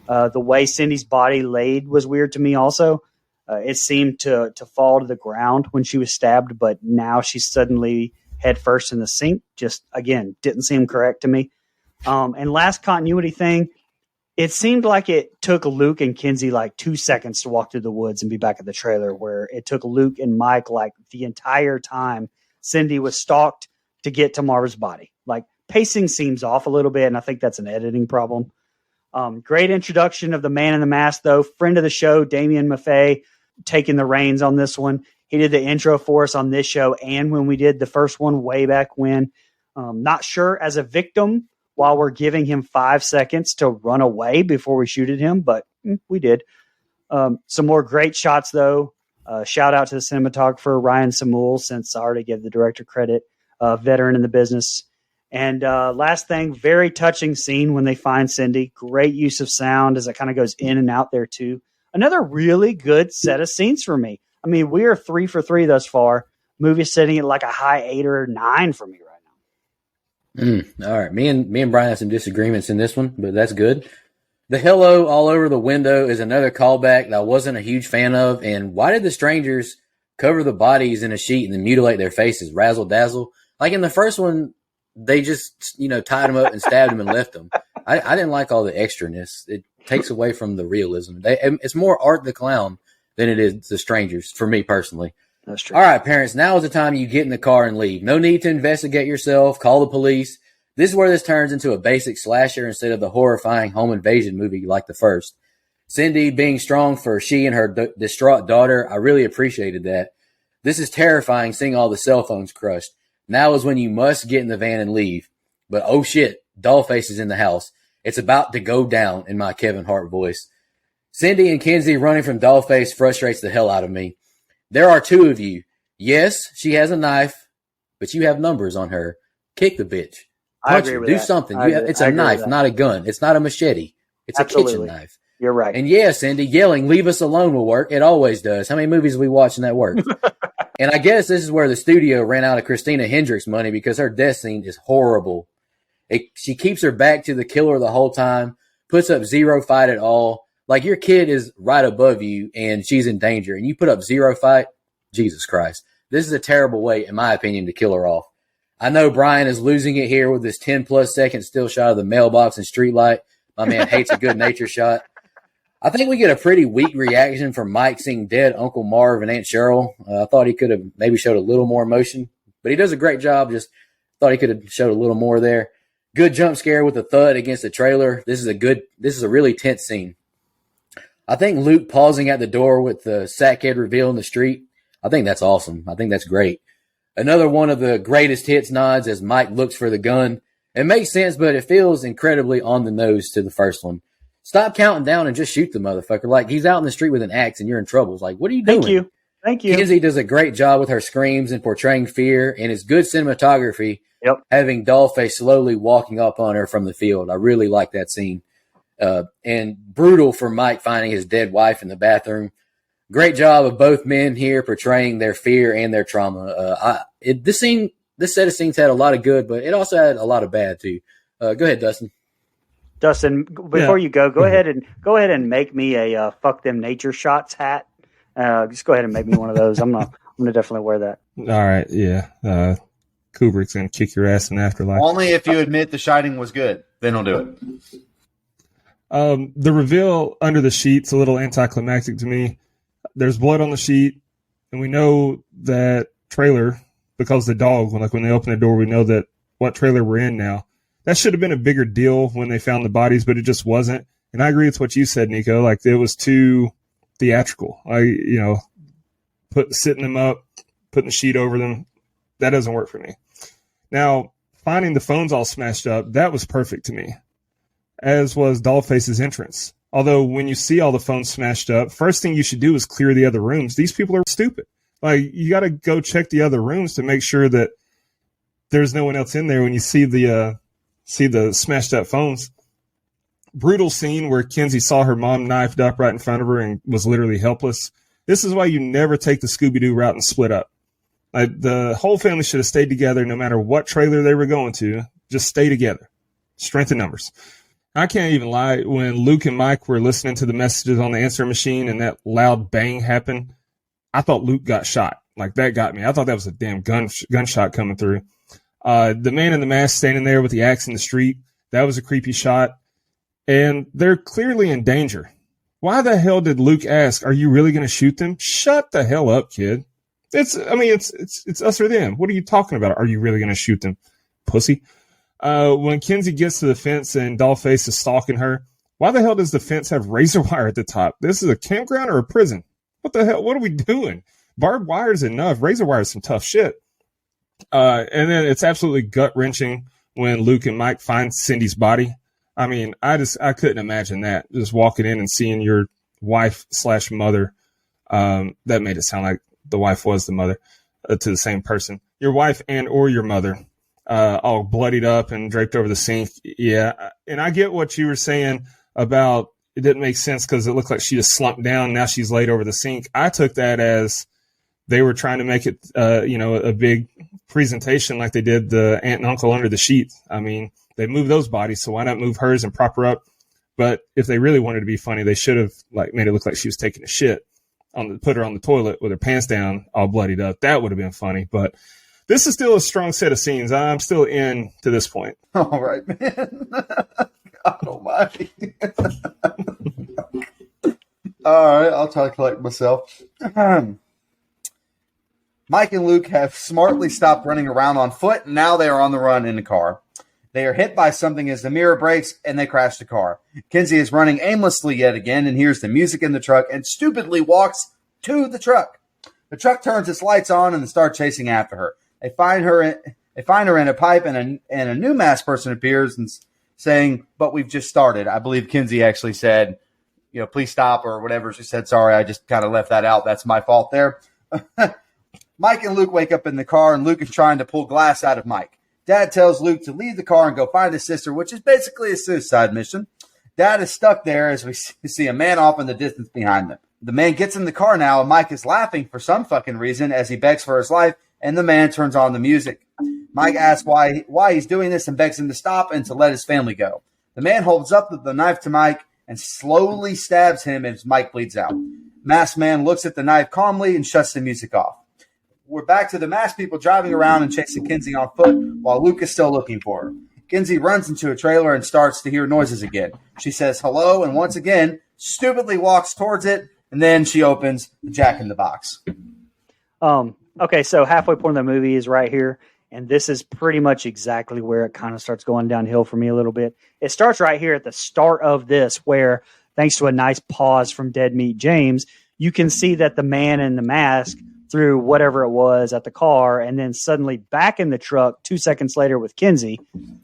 The way Cindy's body laid was weird to me also. It seemed to fall to the ground when she was stabbed, but now she's suddenly head first in the sink. Just, again, didn't seem correct to me. And last continuity thing, it seemed like it took Luke and Kinsey like 2 seconds to walk through the woods and be back at the trailer, where it took Luke and Mike like the entire time Cindy was stalked to get to Marva's body. Like, pacing seems off a little bit, and I think that's an editing problem. Great introduction of the man in the mask, though. Friend of the show, Damien Maffei, taking the reins on this one. He did the intro for us on this show and when we did the first one way back when. Not sure as a victim while we're giving him 5 seconds to run away before we shoot at him, but we did. Some more great shots, though. Shout out to the cinematographer, Ryan Samuel, since I already gave the director credit, veteran in the business. And last thing, very touching scene when they find Cindy. Great use of sound as it kind of goes in and out there, too. Another really good set of scenes for me. I mean, we are 3 for 3 thus far. Movie sitting at like a high 8 or 9 for me right now. All right. Me and Brian have some disagreements in this one, but that's good. The hello all over the window is another callback that I wasn't a huge fan of. And why did the strangers cover the bodies in a sheet and then mutilate their faces? Razzle dazzle. Like in the first one, they just, tied them up and stabbed them and left them. I didn't like all the extraness. It takes away from the realism. It's more Art the Clown than it is the strangers, for me personally. That's true. All right, parents, now is the time you get in the car and leave. No need to investigate yourself, call the police. This is where this turns into a basic slasher instead of the horrifying home invasion movie like the first. Cindy being strong for she and her distraught daughter, I really appreciated that. This is terrifying, seeing all the cell phones crushed. Now is when you must get in the van and leave. But oh shit, Dollface is in the house. It's about to go down, in my Kevin Hart voice. Cindy and Kinsey running from Dollface frustrates the hell out of me. There are 2 of you. Yes, she has a knife, but you have numbers on her. Kick the bitch. Punch her. Do something. It's a knife, not a gun. It's not a machete. It's Absolutely. a kitchen knife. You're right. And yeah, Cindy, yelling, leave us alone will work. It always does. How many movies have we watched and that works? And I guess this is where the studio ran out of Christina Hendricks money, because her death scene is horrible. She keeps her back to the killer the whole time, puts up zero fight at all. Like your kid is right above you and she's in danger and you put up 0 fight. Jesus Christ. This is a terrible way, in my opinion, to kill her off. I know Brian is losing it here with this 10-plus second still shot of the mailbox and streetlight. My man hates a good nature shot. I think we get a pretty weak reaction from Mike seeing dead Uncle Marv and Aunt Cheryl. I thought he could have maybe showed a little more emotion, but he does a great job. Just thought he could have showed a little more there. Good jump scare with a thud against the trailer. This is a really tense scene. I think Luke pausing at the door with the Sackhead reveal in the street. I think that's awesome. I think that's great. Another one of the greatest hits nods as Mike looks for the gun. It makes sense, but it feels incredibly on the nose to the first one. Stop counting down and just shoot the motherfucker. Like, he's out in the street with an axe and you're in trouble. It's like, what are you doing? Thank you. Kinsey does a great job with her screams and portraying fear, and it's good cinematography. Yep. Having Dollface slowly walking up on her from the field. I really like that scene. And brutal for Mike finding his dead wife in the bathroom. Great job of both men here portraying their fear and their trauma. This set of scenes had a lot of good, but it also had a lot of bad too. Go ahead, Dustin. Dustin, before you go ahead and make me a fuck them nature shots hat. Just go ahead and make me one of those. I'm gonna definitely wear that. All right, yeah. Kubrick's gonna kick your ass in Afterlife. Only if you admit The Shining was good, then he'll do it. The reveal under the sheet's a little anticlimactic to me. There's blood on the sheet, and we know that trailer because the dog. When they open the door, we know that what trailer we're in now. That should have been a bigger deal when they found the bodies, but it just wasn't. And I agree with what you said, Nico. Like, it was too theatrical. Sitting them up, putting the sheet over them, that doesn't work for me. Now, finding the phones all smashed up, that was perfect to me, as was Dollface's entrance. Although when you see all the phones smashed up, first thing you should do is clear the other rooms. These people are stupid. Like, you got to go check the other rooms to make sure that there's no one else in there when you see the smashed up phones. Brutal scene where Kinsey saw her mom knifed up right in front of her and was literally helpless. This is why you never take the Scooby-Doo route and split up. Like, the whole family should have stayed together no matter what trailer they were going to. Just stay together. Strength in numbers. I can't even lie. When Luke and Mike were listening to the messages on the answering machine and that loud bang happened, I thought Luke got shot. Like, that got me. I thought that was a damn gunshot coming through. The man in the mask standing there with the axe in the street, that was a creepy shot. And they're clearly in danger. Why the hell did Luke ask, are you really going to shoot them? Shut the hell up, kid. It's us or them. What are you talking about? Are you really going to shoot them? Pussy. When Kinsey gets to the fence and Dollface is stalking her, why the hell does the fence have razor wire at the top? This is a campground or a prison? What the hell? What are we doing? Barbed wire is enough. Razor wire is some tough shit. And then it's absolutely gut-wrenching when Luke and Mike find Cindy's body. I mean, I couldn't imagine that. Just walking in and seeing your wife/mother. That made it sound like the wife was the mother to the same person. Your wife or your mother, all bloodied up and draped over the sink. Yeah. And I get what you were saying about it didn't make sense because it looked like she just slumped down. Now she's laid over the sink. I took that as they were trying to make it, a big presentation like they did the aunt and uncle under the sheet. I mean, they moved those bodies, so why not move hers and prop her up? But if they really wanted to be funny, they should have made it look like she was taking a shit, put her on the toilet with her pants down, all bloodied up. That would have been funny. But this is still a strong set of scenes. I'm still in to this point. All right, man. God almighty. All right, I'll try to collect myself. Mike and Luke have smartly stopped running around on foot, and now they are on the run in the car. They are hit by something as the mirror breaks, and they crash the car. Kinsey is running aimlessly yet again and hears the music in the truck and stupidly walks to the truck. The truck turns its lights on and they start chasing after her. They find her in a pipe, and a new masked person appears and saying, "But we've just started." I believe Kinsey actually said, "Please stop," or whatever. She said, "Sorry, I just kind of left that out. That's my fault there." Mike and Luke wake up in the car, and Luke is trying to pull glass out of Mike. Dad tells Luke to leave the car and go find his sister, which is basically a suicide mission. Dad is stuck there as we see a man off in the distance behind them. The man gets in the car now, and Mike is laughing for some fucking reason as he begs for his life, and the man turns on the music. Mike asks why he's doing this and begs him to stop and to let his family go. The man holds up the knife to Mike and slowly stabs him as Mike bleeds out. Masked man looks at the knife calmly and shuts the music off. We're back to the masked people driving around and chasing Kinsey on foot while Luke is still looking for her. Kinsey runs into a trailer and starts to hear noises again. She says hello and once again stupidly walks towards it, and then she opens the Jack in the Box. Okay, so halfway point of the movie is right here, and this is pretty much exactly where it kind of starts going downhill for me a little bit. It starts right here at the start of this, where thanks to a nice pause from Dead Meat James, you can see that the man in the mask threw whatever it was at the car, and then suddenly back in the truck 2 seconds later with Kinsey.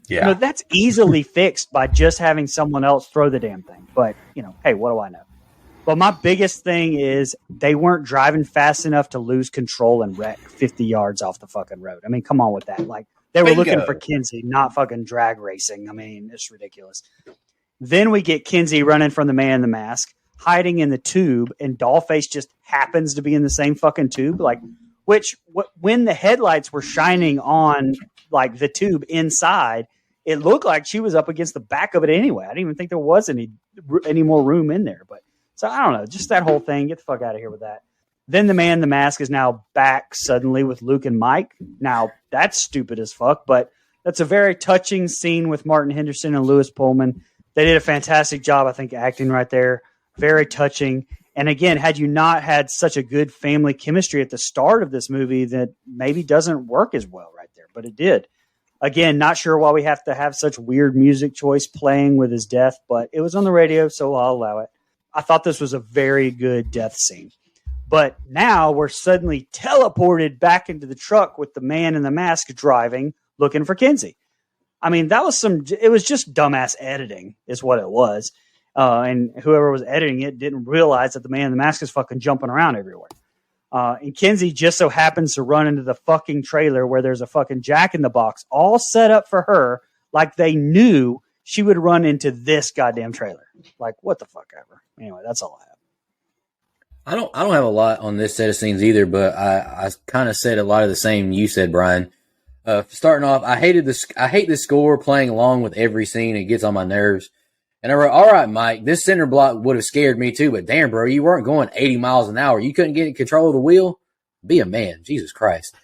Yeah. You know, that's easily fixed by just having someone else throw the damn thing. But, you know, hey, what do I know? But my biggest thing is they weren't driving fast enough to lose control and wreck 50 yards off the fucking road. I mean, come on with that. Like, they were looking for Kinsey, not fucking drag racing. I mean, it's ridiculous. Then we get Kinsey running from the man in the mask, hiding in the tube, and Dollface just happens to be in the same fucking tube. Like, when the headlights were shining on, like, the tube inside, it looked like she was up against the back of it anyway. I didn't even think there was any more room in there. But so I don't know, just that whole thing. Get the fuck out of here with that. Then the man in the mask is now back suddenly with Luke and Mike. Now that's stupid as fuck, but that's a very touching scene with Martin Henderson and Lewis Pullman. They did a fantastic job, I think, acting right there. Very touching. And again, had you not had such a good family chemistry at the start of this movie, that maybe doesn't work as well right there, but it did. Again, not sure why we have to have such weird music choice playing with his death, but it was on the radio, so I'll allow it. I thought this was a very good death scene. But now we're suddenly teleported back into the truck with the man in the mask driving, looking for Kinsey. I mean, it was just dumbass editing is what it was. And whoever was editing it didn't realize that the man in the mask is fucking jumping around everywhere. And Kinsey just so happens to run into the fucking trailer where there's a fucking Jack in the Box all set up for her, like they knew she would run into this goddamn trailer. Like, what the fuck ever. Anyway, that's all I have. I don't have a lot on this set of scenes either, but I kind of said a lot of the same you said, Brian. Starting off, I hate the score playing along with every scene. It gets on my nerves. And I wrote, all right, Mike, this center block would have scared me too, but damn, bro, you weren't going 80 miles an hour. You couldn't get in control of the wheel? Be a man. Jesus Christ.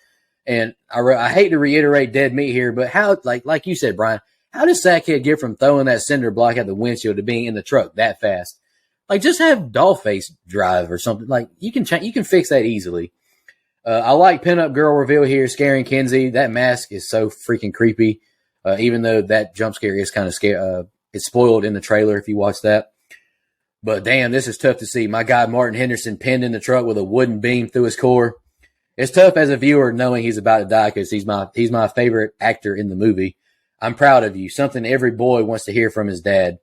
And I wrote, I hate to reiterate dead meat here, but how, like you said, Brian, how does Sackhead get from throwing that cinder block at the windshield to being in the truck that fast? Like, just have Dollface drive or something. Like, you can fix that easily. I like pinup girl reveal here, scaring Kinsey. That mask is so freaking creepy. Even though that jump scare is kind of scary. It's spoiled in the trailer if you watch that. But damn, this is tough to see. My guy Martin Henderson pinned in the truck with a wooden beam through his core. It's tough as a viewer knowing he's about to die because he's my favorite actor in the movie. I'm proud of you. Something every boy wants to hear from his dad.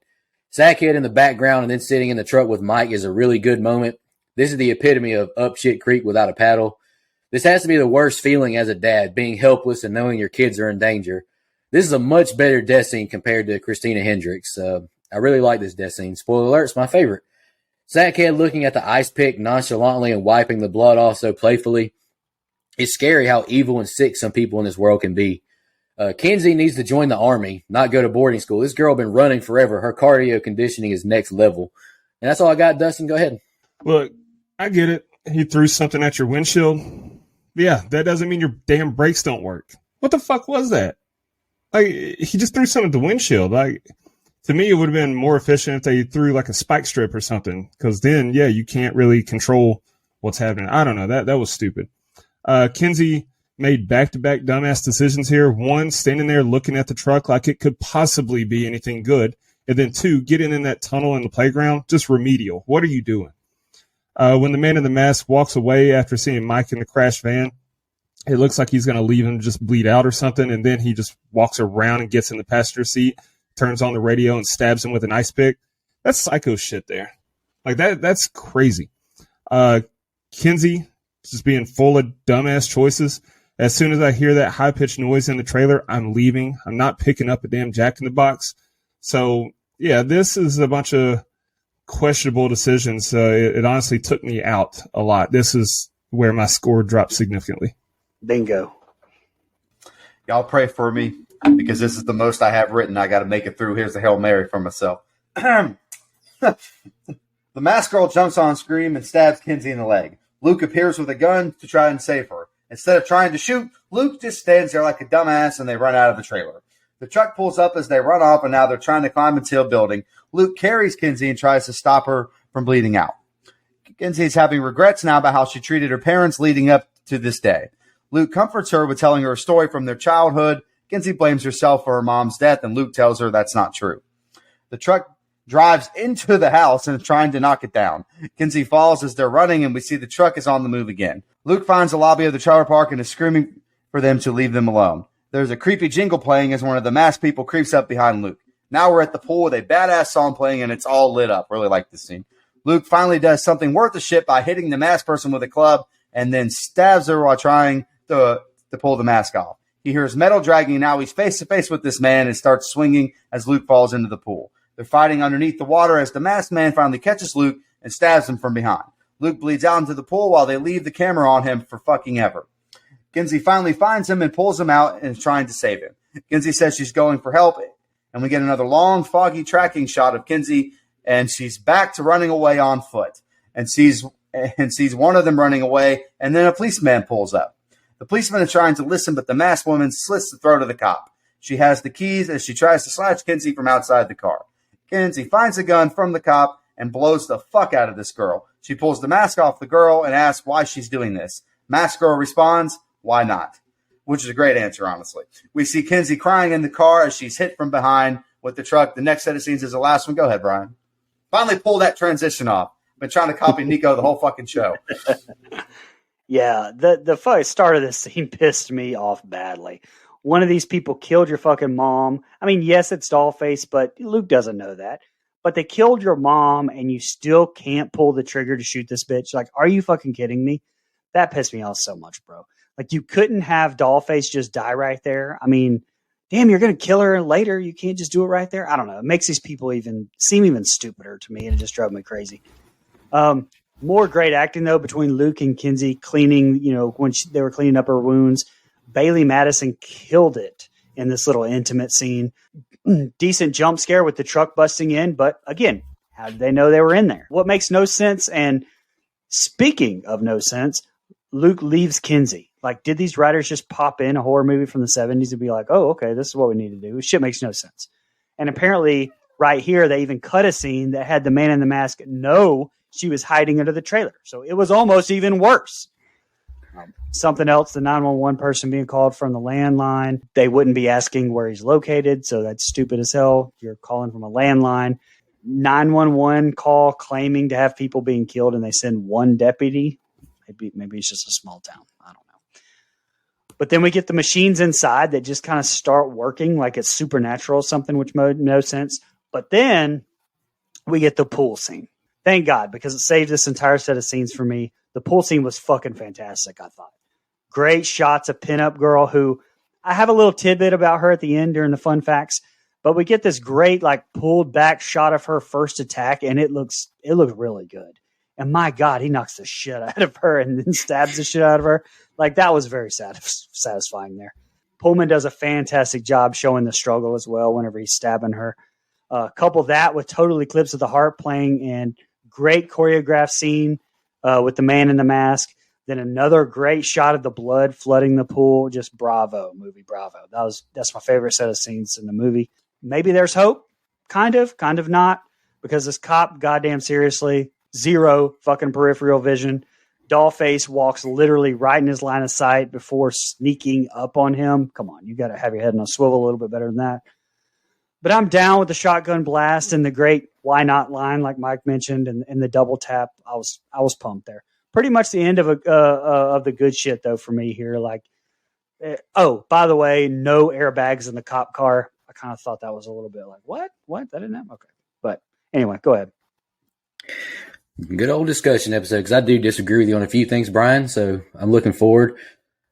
Sackhead in the background and then sitting in the truck with Mike is a really good moment. This is the epitome of up shit creek without a paddle. This has to be the worst feeling as a dad, being helpless and knowing your kids are in danger. This is a much better death scene compared to Christina Hendricks. I really like this death scene. Spoiler alert, it's my favorite. Sackhead looking at the ice pick nonchalantly and wiping the blood off so playfully. It's scary how evil and sick some people in this world can be. Kinsey needs to join the army, not go to boarding school. This girl been running forever. Her cardio conditioning is next level. And that's all I got, Dustin. Go ahead. Look, I get it. He threw something at your windshield. Yeah, that doesn't mean your damn brakes don't work. What the fuck was that? Like, he just threw something at the windshield. Like, to me, it would have been more efficient if they threw like a spike strip or something. Because then, yeah, you can't really control what's happening. I don't know. That was stupid. Kinsey made back-to-back dumbass decisions here. One, standing there looking at the truck like it could possibly be anything good. And then two, getting in that tunnel in the playground, just remedial. What are you doing? When the man in the mask walks away after seeing Mike in the crash van, it looks like he's going to leave him to just bleed out or something. And then he just walks around and gets in the passenger seat, turns on the radio and stabs him with an ice pick. That's psycho shit there. Like that's crazy. Kinsey just being full of dumbass choices. As soon as I hear that high-pitched noise in the trailer, I'm leaving. I'm not picking up a damn Jack in the Box. So, yeah, this is a bunch of questionable decisions. It honestly took me out a lot. This is where my score dropped significantly. Bingo. Y'all pray for me because this is the most I have written. I got to make it through. Here's the Hail Mary for myself. The masked girl jumps on screen and stabs Kinsey in the leg. Luke appears with a gun to try and save her. Instead of trying to shoot, Luke just stands there like a dumbass and they run out of the trailer. The truck pulls up as they run off and now they're trying to climb into a building. Luke carries Kinsey and tries to stop her from bleeding out. Kinsey is having regrets now about how she treated her parents leading up to this day. Luke comforts her with telling her a story from their childhood. Kinsey blames herself for her mom's death and Luke tells her that's not true. The truck drives into the house and is trying to knock it down. Kinsey falls as they're running and we see the truck is on the move again. Luke finds the lobby of the trailer park and is screaming for them to leave them alone. There's a creepy jingle playing as one of the masked people creeps up behind Luke. Now we're at the pool with a badass song playing and it's all lit up. Really like this scene. Luke finally does something worth the shit by hitting the masked person with a club and then stabs her while trying to pull the mask off. He hears metal dragging and now he's face to face with this man and starts swinging as Luke falls into the pool. They're fighting underneath the water as the masked man finally catches Luke and stabs him from behind. Luke bleeds out into the pool while they leave the camera on him for fucking ever. Kinsey finally finds him and pulls him out and is trying to save him. Kinsey says she's going for help, and we get another long, foggy tracking shot of Kinsey, and she's back to running away on foot and sees one of them running away, and then a policeman pulls up. The policeman is trying to listen, but the masked woman slits the throat of the cop. She has the keys as she tries to snatch Kinsey from outside the car. Kinsey finds a gun from the cop and blows the fuck out of this girl. She pulls the mask off the girl and asks why she's doing this. Masked girl responds, why not? Which is a great answer, honestly. We see Kinsey crying in the car as she's hit from behind with the truck. The next set of scenes is the last one. Go ahead, Brian. Finally pull that transition off. Been trying to copy Nico the whole fucking show. Yeah, the start of this scene pissed me off badly. One of these people killed your fucking mom. I mean, yes, it's Dollface, but Luke doesn't know that. But they killed your mom and you still can't pull the trigger to shoot this bitch. Like, are you fucking kidding me? That pissed me off so much, bro. Like, you couldn't have Dollface just die right there. I mean, damn, you're going to kill her later. You can't just do it right there. I don't know. It makes these people seem even stupider to me, and it just drove me crazy. More great acting, though, between Luke and Kinsey cleaning, when they were cleaning up her wounds. Bailey Madison killed it in this little intimate scene. Decent jump scare with the truck busting in, but again, how did they know they were in there? What makes no sense, and speaking of no sense, Luke leaves Kinsey. Like, did these writers just pop in a horror movie from the 70s and be like, oh, okay, this is what we need to do? Shit makes no sense. And apparently, right here, they even cut a scene that had the man in the mask know she was hiding under the trailer. So it was almost even worse. Something else, the 911 person being called from the landline. They wouldn't be asking where he's located, so that's stupid as hell. You're calling from a landline. 911 call claiming to have people being killed, and they send one deputy. Maybe it's just a small town. I don't know. But then we get the machines inside that just kind of start working like it's supernatural or something, which made no sense. But then we get the pool scene. Thank God, because it saved this entire set of scenes for me. The pool scene was fucking fantastic, I thought. Great shots of pinup girl who I have a little tidbit about her at the end during the fun facts, but we get this great pulled back shot of her first attack, and it looks really good. And my God, he knocks the shit out of her and then stabs the shit out of her. Like, that was very satisfying there. Pullman does a fantastic job showing the struggle as well whenever he's stabbing her. Couple that with Total Eclipse of the Heart playing, and great choreographed scene with the man in the mask. Then another great shot of the blood flooding the pool. Just bravo, movie, bravo. That's my favorite set of scenes in the movie. Maybe there's hope, kind of not, because this cop, goddamn seriously, zero fucking peripheral vision. Dollface walks literally right in his line of sight before sneaking up on him. Come on, you got to have your head on a swivel a little bit better than that. But I'm down with the shotgun blast and the great why not line, like Mike mentioned, and the double tap. I was pumped there. Pretty much the end of the good shit though for me here. Oh, by the way, no airbags in the cop car. I kind of thought that was a little bit like what that didn't happen. Okay, but anyway, go ahead. Good old discussion episode, because I do disagree with you on a few things, Brian. So I'm looking forward.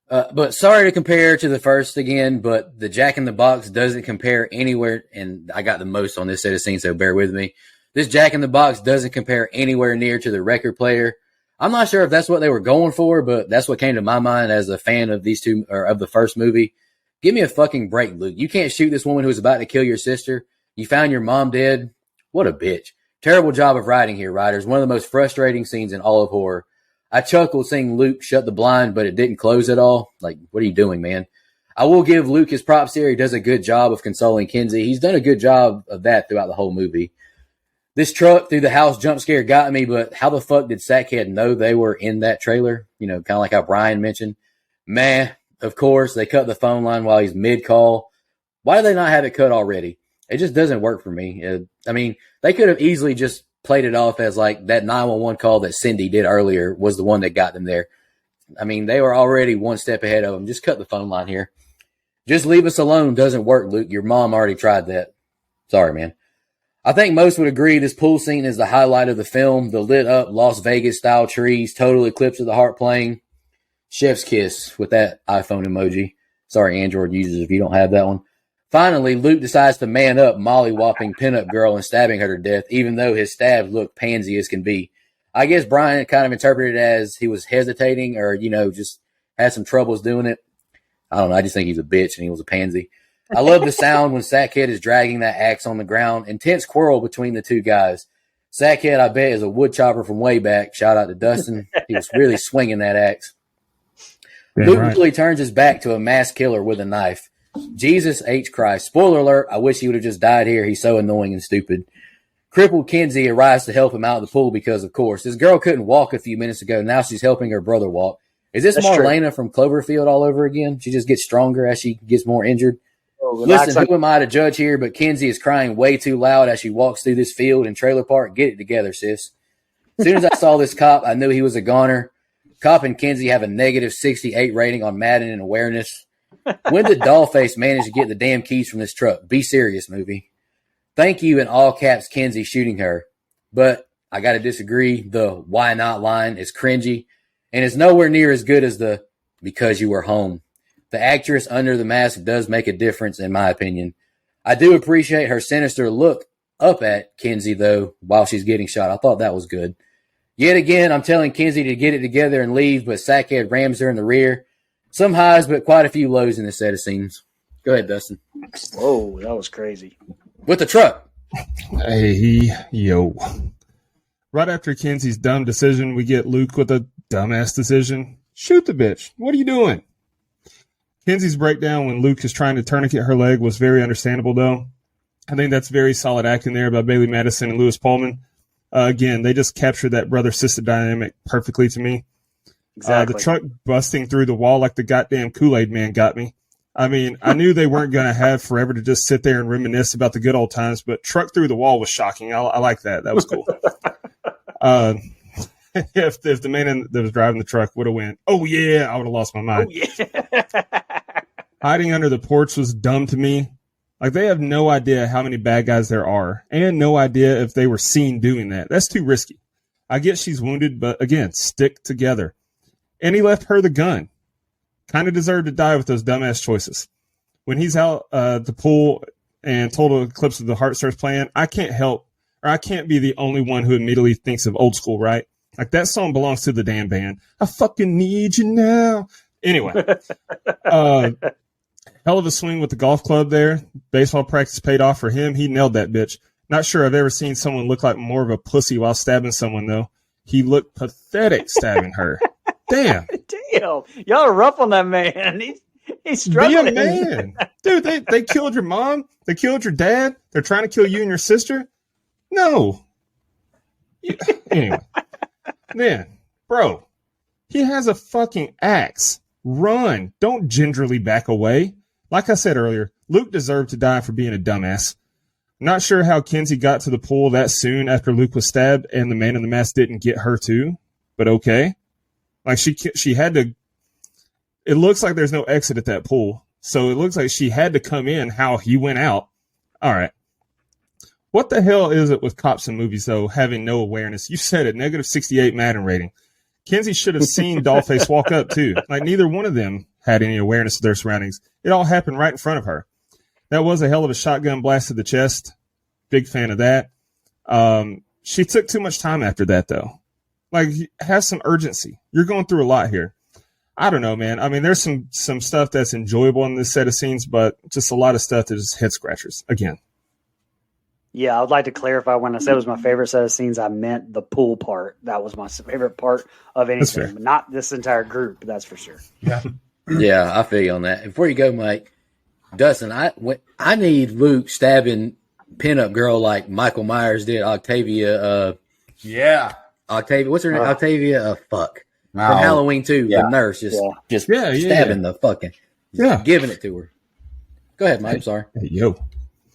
But sorry to compare to the first again, but the Jack in the Box doesn't compare anywhere. And I got the most on this set of scenes, so bear with me. This Jack in the Box doesn't compare anywhere near to the record player. I'm not sure if that's what they were going for, but that's what came to my mind as a fan of these two, or of the first movie. Give me a fucking break, Luke. You can't shoot this woman who was about to kill your sister. You found your mom dead. What a bitch. Terrible job of writing here, writers. One of the most frustrating scenes in all of horror. I chuckled seeing Luke shut the blind, but it didn't close at all. Like, what are you doing, man? I will give Luke his props here. He does a good job of consoling Kinsey. He's done a good job of that throughout the whole movie. This truck through the house jump scare got me, but how the fuck did Sackhead know they were in that trailer? You know, kind of like how Brian mentioned. Meh, of course, they cut the phone line while he's mid-call. Why do they not have it cut already? It just doesn't work for me. I mean, they could have easily just played it off as like that 911 call that Cindy did earlier was the one that got them there. I mean, they were already one step ahead of them. Just cut the phone line here. Just leave us alone doesn't work, Luke. Your mom already tried that. Sorry, man. I think most would agree this pool scene is the highlight of the film. The lit up Las Vegas style trees, total eclipse of the heart playing. Chef's kiss with that iPhone emoji. Sorry, Android users, if you don't have that one. Finally, Luke decides to man up molly-whopping pinup girl and stabbing her to death, even though his stabs look pansy as can be. I guess Brian kind of interpreted it as he was hesitating or, you know, just had some troubles doing it. I don't know. I just think he's a bitch and he was a pansy. I love the sound when Sackhead is dragging that axe on the ground. Intense quarrel between the two guys. Sackhead, I bet, is a wood chopper from way back. Shout out to Dustin. He was really swinging that axe. Luke really turns his back to a mass killer with a knife. Jesus H. Christ. Spoiler alert, I wish he would have just died here. He's so annoying and stupid. Crippled Kinsey arrives to help him out of the pool because, of course, this girl couldn't walk a few minutes ago. Now she's helping her brother walk. Is this Marlena from Cloverfield all over again? She just gets stronger as she gets more injured. Listen, who am I to judge here? But Kinsey is crying way too loud as she walks through this field and trailer park. Get it together, sis. As soon as I saw this cop, I knew he was a goner. Cop and Kinsey have a negative 68 rating on Madden and awareness. When did Dollface manage to get the damn keys from this truck? Be serious, movie. Thank you in all caps, Kinsey shooting her. But I got to disagree. The why not line is cringy and is nowhere near as good as the because you were home. The actress under the mask does make a difference, in my opinion. I do appreciate her sinister look up at Kinsey, though, while she's getting shot. I thought that was good. Yet again, I'm telling Kinsey to get it together and leave, but Sackhead rams her in the rear. Some highs, but quite a few lows in this set of scenes. Go ahead, Dustin. Whoa, that was crazy. With the truck. Hey, yo. Right after Kinsey's dumb decision, we get Luke with a dumbass decision. Shoot the bitch. What are you doing? Kinsey's breakdown when Luke is trying to tourniquet her leg was very understandable, though. I think that's very solid acting there by Bailey Madison and Lewis Pullman. Again, they just captured that brother-sister dynamic perfectly to me. Exactly. The truck busting through the wall like the goddamn Kool-Aid man got me. I mean, I knew they weren't going to have forever to just sit there and reminisce about the good old times, but truck through the wall was shocking. I like that. That was cool. If the man that was driving the truck would have went, oh, yeah, I would have lost my mind. Oh, yeah. Hiding under the porch was dumb to me. Like, they have no idea how many bad guys there are and no idea if they were seen doing that. That's too risky. I get she's wounded, but again, stick together. And he left her the gun. Kind of deserved to die with those dumbass choices. When he's out the pool and Total Eclipse of the Heart starts playing, I can't be the only one who immediately thinks of Old School, right? Like, that song belongs to the damn band. I fucking need you now. Anyway. Hell of a swing with the golf club there. Baseball practice paid off for him. He nailed that bitch. Not sure I've ever seen someone look like more of a pussy while stabbing someone, though. He looked pathetic stabbing her. Damn. Damn. Y'all are rough on that man. He's struggling. Be a man. Dude, they killed your mom. They killed your dad. They're trying to kill you and your sister. No. Anyway. Man, bro, he has a fucking axe. Run. Don't gingerly back away. Like I said earlier, Luke deserved to die for being a dumbass. Not sure how Kinsey got to the pool that soon after Luke was stabbed and the man in the mask didn't get her too, but okay. Like, she had to. It looks like there's no exit at that pool, so it looks like she had to come in how he went out. All right. What the hell is it with cops in movies, though, having no awareness? You said it, negative 68 Madden rating. Kinsey should have seen Dollface walk up, too. Like, neither one of them had any awareness of their surroundings. It all happened right in front of her. That was a hell of a shotgun blast to the chest. Big fan of that. She took too much time after that, though. Like, have some urgency. You're going through a lot here. I don't know, man. I mean, there's some stuff that's enjoyable in this set of scenes, but just a lot of stuff that is head scratchers. Again. Yeah, I would like to clarify when I said it was my favorite set of scenes, I meant the pool part. That was my favorite part of fair. anything, but not this entire group, that's for sure. Yeah, I feel you on that. Before you go, Mike, Dustin, I need Luke stabbing pinup girl like Michael Myers did Octavia. Yeah. Octavia, what's her name? Octavia. Fuck. No. From Halloween 2, Yeah. the nurse just Yeah, stabbing the fucking, Yeah. giving it to her. Go ahead, Mike. I'm sorry. Hey, yo.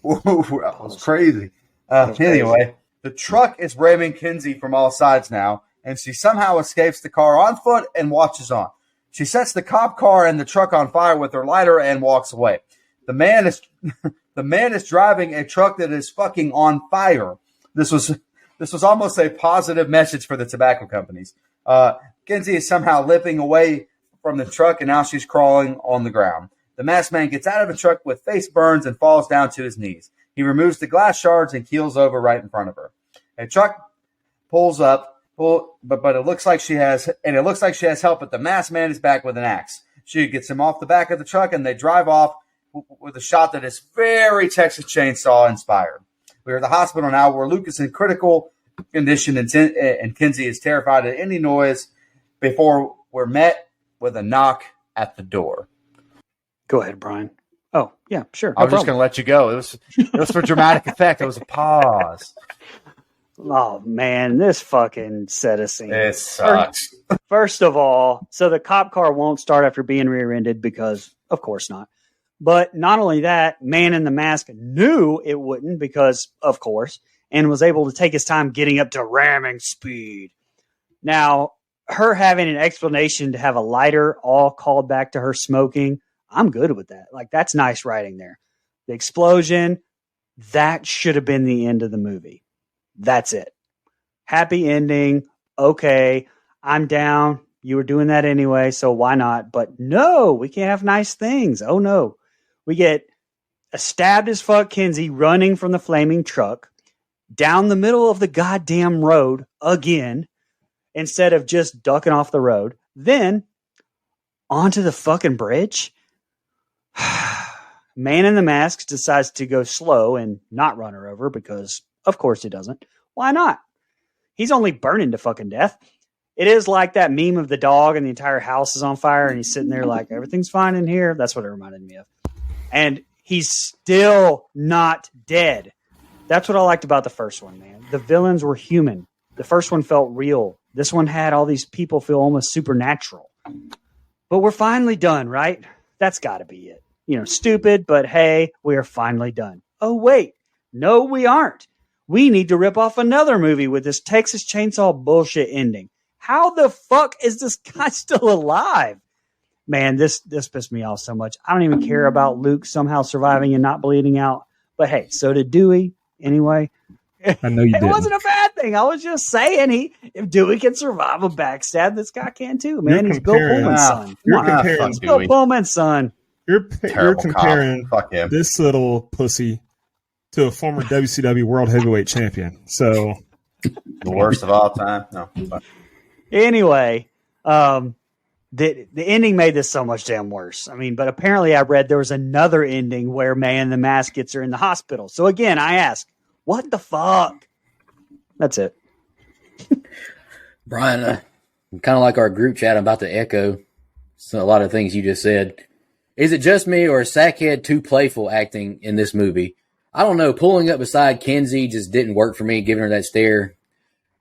Ooh, that was crazy. Anyway, the truck is ramming Kinsey from all sides now, and she somehow escapes the car on foot and watches on. She sets the cop car and the truck on fire with her lighter and walks away. The man is driving a truck that is fucking on fire. This was almost a positive message for the tobacco companies. Kinsey is somehow limping away from the truck, and now she's crawling on the ground. The masked man gets out of the truck with face burns and falls down to his knees. He removes the glass shards and keels over right in front of her. A truck pulls up, but it looks like she has help. But the masked man is back with an axe. She gets him off the back of the truck, and they drive off with a shot that is very Texas Chainsaw inspired. We are at the hospital now, where Luke is in critical condition, and Kinsey is terrified at any noise. Before we're met with a knock at the door. Go ahead, Brian. Oh, yeah, sure. I was just going to let you go. It was for dramatic effect. It was a pause. Oh, man, this fucking set of scenes. It sucks. First of all, so the cop car won't start after being rear-ended because, of course not. But not only that, Man in the Mask knew it wouldn't because, of course, and was able to take his time getting up to ramming speed. Now, her having an explanation to have a lighter all called back to her smoking, I'm good with that. Like, that's nice writing there. The explosion, that should have been the end of the movie. That's it. Happy ending. Okay, I'm down. You were doing that anyway, so why not? But no, we can't have nice things. Oh, no. We get a stabbed as fuck Kinsey running from the flaming truck down the middle of the goddamn road again, instead of just ducking off the road. Then onto the fucking bridge. Man in the Mask decides to go slow and not run her over because, of course, he doesn't. Why not? He's only burning to fucking death. It is like that meme of the dog and the entire house is on fire and he's sitting there like, everything's fine in here. That's what it reminded me of. And he's still not dead. That's what I liked about the first one, man. The villains were human. The first one felt real. This one had all these people feel almost supernatural. But we're finally done, right? That's got to be it. You know, stupid, but hey, we are finally done. Oh, wait. No, we aren't. We need to rip off another movie with this Texas Chainsaw bullshit ending. How the fuck is this guy still alive? Man, this pissed me off so much. I don't even care about Luke somehow surviving and not bleeding out. But hey, so did Dewey anyway. I know you It didn't. wasn't a bad thing. I was just saying, if Dewey can survive a backstab, this guy can too, man. You're He's Bill comparing- Pullman's son. You're Come on. comparing, He's Bill Dewey. Pullman's son. you're Terrible comparing cop. Fuck him. this little pussy to a former WCW World Heavyweight Champion. So The worst of all time. No. Fuck. Anyway, the ending made this so much damn worse. I mean, but apparently I read there was another ending where Man in the Mask gets her in the hospital. So again, I ask, what the fuck? That's it. Brian, kind of like our group chat, I'm about to echo a lot of things you just said. Is it just me or is Sackhead too playful acting in this movie? I don't know. Pulling up beside Kinsey just didn't work for me, giving her that stare.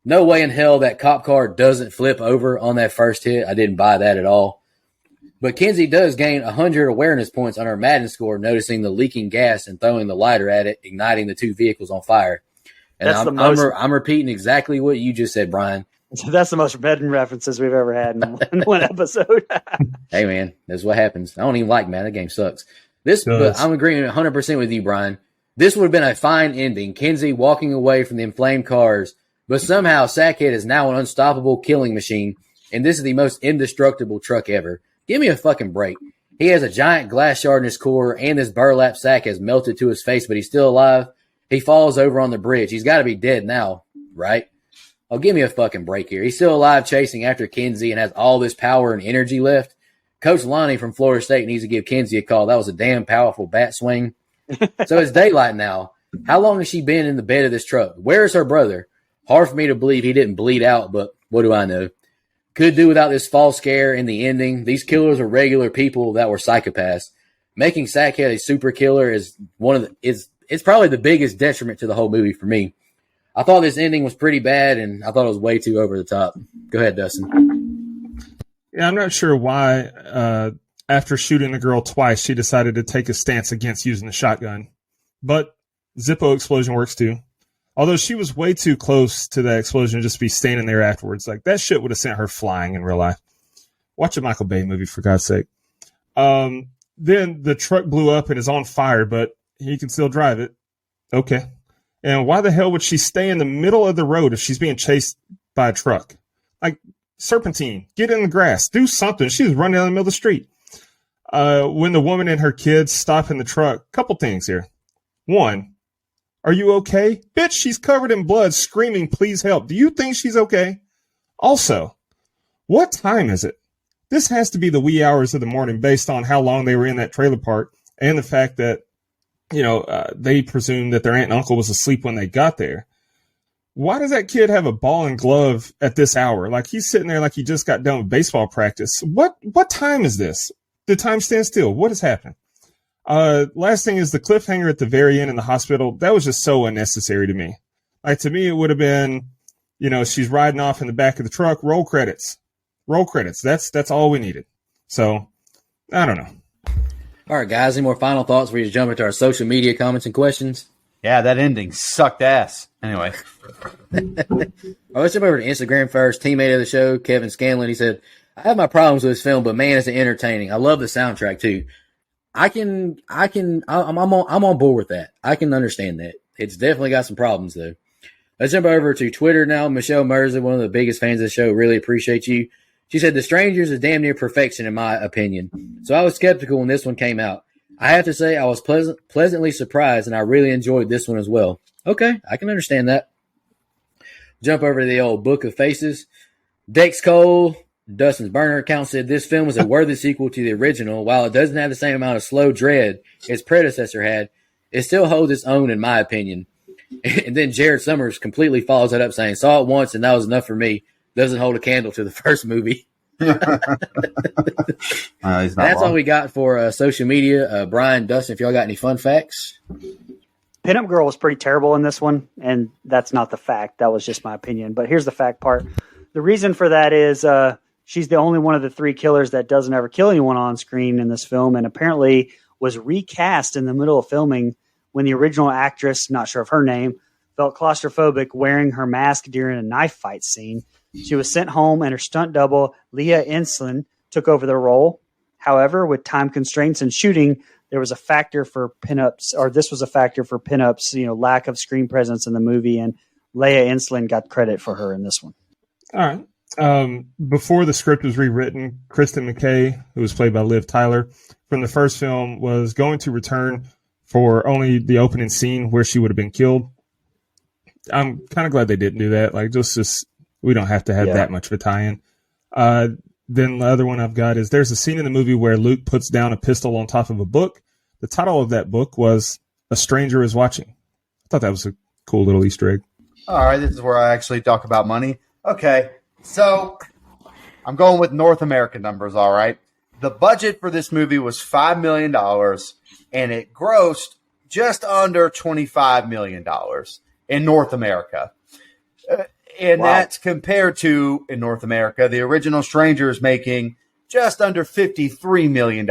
No way in hell that cop car doesn't flip over on that first hit. I didn't buy that at all. But Kinsey does gain 100 awareness points on her Madden score, noticing the leaking gas and throwing the lighter at it, igniting the two vehicles on fire. And That's I'm repeating exactly what you just said, Brian. So that's the most Madden references we've ever had in one episode. Hey, man, that's what happens. I don't even like Madden. That game sucks. But I'm agreeing 100% with you, Brian. This would have been a fine ending. Kinsey walking away from the inflamed cars, but somehow Sackhead is now an unstoppable killing machine, and this is the most indestructible truck ever. Give me a fucking break. He has a giant glass shard in his core, and this burlap sack has melted to his face, but he's still alive. He falls over on the bridge. He's got to be dead now, right? Oh, give me a fucking break here. He's still alive chasing after Kinsey and has all this power and energy left. Coach Lonnie from Florida State needs to give Kinsey a call. That was a damn powerful bat swing. So it's daylight now. How long has she been in the bed of this truck? Where is her brother? Hard for me to believe he didn't bleed out, but what do I know? Could do without this false scare in the ending. These killers are regular people that were psychopaths. Making Sackhead a super killer is it's probably the biggest detriment to the whole movie for me. I thought this ending was pretty bad, and I thought it was way too over the top. Go ahead, Dustin. Yeah, I'm not sure why, after shooting the girl twice, she decided to take a stance against using the shotgun. But Zippo explosion works too. Although she was way too close to that explosion to just be standing there afterwards. Like, that shit would have sent her flying in real life. Watch a Michael Bay movie, for God's sake. Then the truck blew up and is on fire, but he can still drive it. Okay. And why the hell would she stay in the middle of the road if she's being chased by a truck? Like, serpentine, get in the grass, do something. She was running down the middle of the street. When the woman and her kids stop in the truck, couple things here. One, are you okay? Bitch, she's covered in blood, screaming, please help. Do you think she's okay? Also, what time is it? This has to be the wee hours of the morning based on how long they were in that trailer park and the fact that, they presumed that their aunt and uncle was asleep when they got there. Why does that kid have a ball and glove at this hour? Like, he's sitting there like he just got done with baseball practice. What time is this? Did time stand still? What is happening? Last thing is the cliffhanger at the very end in the hospital. That was just so unnecessary to me. Like, to me, it would have been, she's riding off in the back of the truck. Roll credits. That's all we needed. So, I don't know. All right, guys, any more final thoughts before we jump into our social media comments and questions? Yeah, that ending sucked ass. Anyway. All right, let's jump over to Instagram first. Teammate of the show, Kevin Scanlon, he said, I have my problems with this film, but man, it's entertaining. I love the soundtrack too. I'm on board with that. I can understand that. It's definitely got some problems though. Let's jump over to Twitter now. Michelle Merza, one of the biggest fans of the show, really appreciate you. She said, The Strangers is damn near perfection in my opinion. So I was skeptical when this one came out. I have to say I was pleasantly surprised, and I really enjoyed this one as well. Okay, I can understand that. Jump over to the old Book of Faces. Dex Cole, Dustin's burner account, said this film is a worthy sequel to the original. While it doesn't have the same amount of slow dread its predecessor had, it still holds its own in my opinion. And then Jared Summers completely follows that up saying, saw it once and that was enough for me. Doesn't hold a candle to the first movie. That's all we got for social media. Brian, Dustin, if y'all got any fun facts? Pinup Girl was pretty terrible in this one, and that's not the fact. That was just my opinion. But here's the fact part. The reason for that is she's the only one of the three killers that doesn't ever kill anyone on screen in this film, and apparently was recast in the middle of filming when the original actress, not sure of her name, felt claustrophobic wearing her mask during a knife fight scene. She was sent home, and her stunt double, Leah Enslin, took over the role. However, with time constraints and shooting, there was a factor for pinups, or this was a factor for pinups, lack of screen presence in the movie, and Leah Enslin got credit for her in this one. All right. Before the script was rewritten, Kristen McKay, who was played by Liv Tyler, from the first film, was going to return for only the opening scene where she would have been killed. I'm kind of glad they didn't do that. Like, just we don't have to have that much of a tie-in. Then the other one I've got is there's a scene in the movie where Luke puts down a pistol on top of a book. The title of that book was A Stranger is Watching. I thought that was a cool little Easter egg. All right, this is where I actually talk about money. Okay, so I'm going with North American numbers, all right? The budget for this movie was $5 million, and it grossed just under $25 million in North America. That's compared to, in North America, the original Strangers making just under $53 million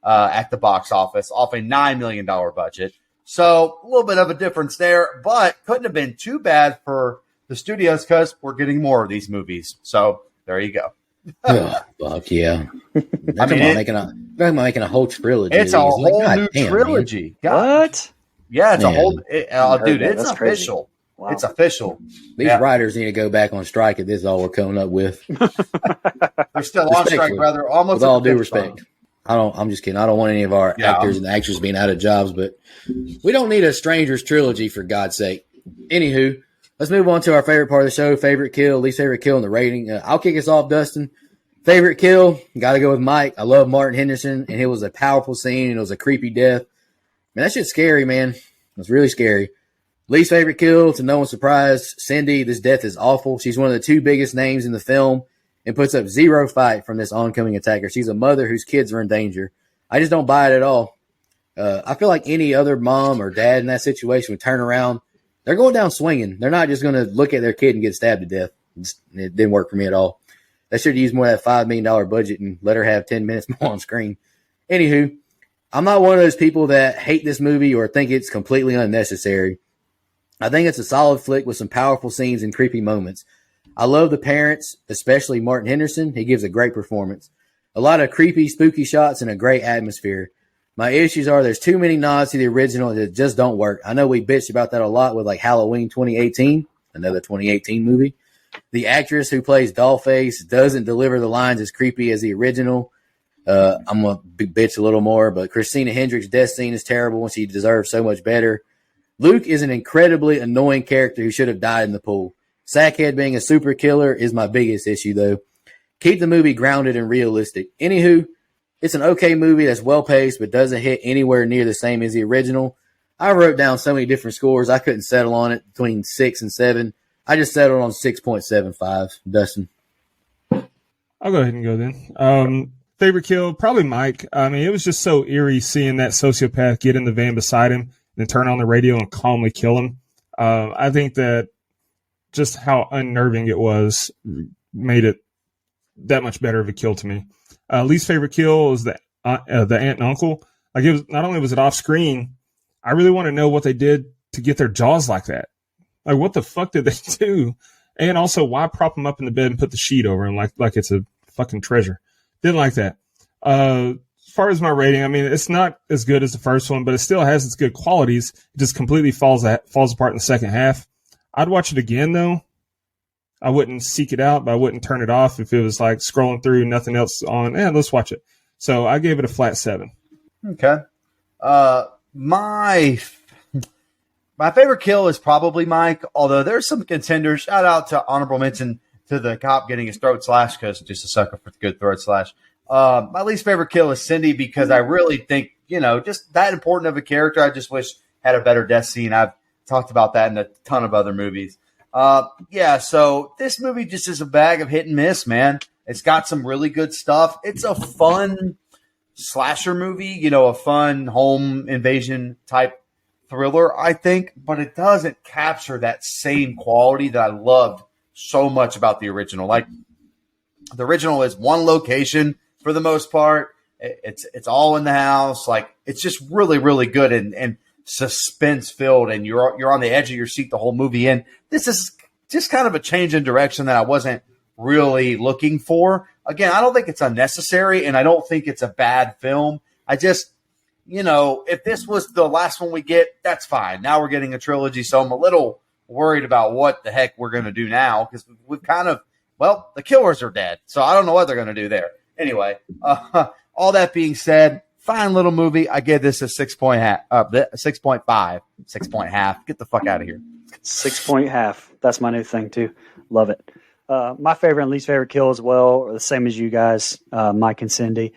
at the box office off a $9 million budget. So a little bit of a difference there, but couldn't have been too bad for the studios because we're getting more of these movies. So there you go. Fuck yeah. Making a whole trilogy. It's a whole new trilogy. What? Yeah, it's a whole dude, that. it's That's crazy. official. Wow. It's official. These writers need to go back on strike if this is all we're coming up with. They're still on strike, brother. Almost with all due respect. I'm just kidding. I don't want any of our Yeah. actors and actresses being out of jobs, but we don't need a Strangers trilogy for God's sake. Anywho, let's move on to our favorite part of the show, favorite kill, least favorite kill in the rating. I'll kick us off, Dustin. Favorite kill, got to go with Mike. I love Martin Henderson, and it was a powerful scene, and it was a creepy death. Man, that shit's scary, man. was really scary. Least favorite kill, to no one's surprise, Cindy. This death is awful. She's one of the two biggest names in the film and puts up zero fight from this oncoming attacker. She's a mother whose kids are in danger. I just don't buy it at all. I feel like any other mom or dad in that situation would turn around. They're going down swinging. They're not just going to look at their kid and get stabbed to death. It didn't work for me at all. They should use more of that $5 million budget and let her have 10 minutes more on screen. Anywho, I'm not one of those people that hate this movie or think it's completely unnecessary. I think it's a solid flick with some powerful scenes and creepy moments. I love the parents, especially Martin Henderson. He gives a great performance. A lot of creepy, spooky shots and a great atmosphere. My issues are there's too many nods to the original that just don't work. I know we bitched about that a lot with like Halloween 2018, another 2018 movie. The actress who plays Dollface doesn't deliver the lines as creepy as the original. I'm going to bitch a little more, but Christina Hendricks' death scene is terrible and she deserves so much better. Luke is an incredibly annoying character who should have died in the pool. Sackhead being a super killer is my biggest issue, though. Keep the movie grounded and realistic. Anywho, it's an okay movie that's well-paced but doesn't hit anywhere near the same as the original. I wrote down so many different scores, I couldn't settle on it between 6 and 7. I just settled on 6.75. Dustin. I'll go ahead and go then. Favorite kill, probably Mike. I mean, it was just so eerie seeing that sociopath get in the van beside him, then turn on the radio and calmly kill him. I think that just how unnerving it was made it that much better of a kill to me. Least favorite kill is the aunt and uncle. Like, it was, not only was it off screen, I really want to know what they did to get their jaws like that. Like, what the fuck did they do? And also, why prop them up in the bed and put the sheet over him like it's a fucking treasure? Didn't like that. As far as my rating, I mean, it's not as good as the first one, but it still has its good qualities. It just completely falls apart in the second half. I'd watch it again, though. I wouldn't seek it out, but I wouldn't turn it off if it was like scrolling through, nothing else on. Let's watch it. So I gave it a flat 7. Okay. My favorite kill is probably Mike, although there's some contenders. Shout out to honorable mention to the cop getting his throat slashed because just a sucker for the good throat slash. My least favorite kill is Cindy because I really think, just that important of a character. I just wish had a better death scene. I've talked about that in a ton of other movies. So this movie just is a bag of hit and miss, man. It's got some really good stuff. It's a fun slasher movie, a fun home invasion type thriller, I think, but it doesn't capture that same quality that I loved so much about the original. Like, the original is one location for the most part. It's all in the house. Like, it's just really, really good and suspense filled, and you're on the edge of your seat the whole movie. And this is just kind of a change in direction that I wasn't really looking for. Again, I don't think it's unnecessary, and I don't think it's a bad film. I just, if this was the last one we get, that's fine. Now we're getting a trilogy, so I'm a little worried about what the heck we're going to do now because we've kind of, the killers are dead, so I don't know what they're going to do there. Anyway, all that being said, fine little movie. I give this a 6.5. 6.5. Get the fuck out of here. 6.5. That's my new thing too. Love it. My favorite and least favorite kill as well are the same as you guys, Mike and Cindy.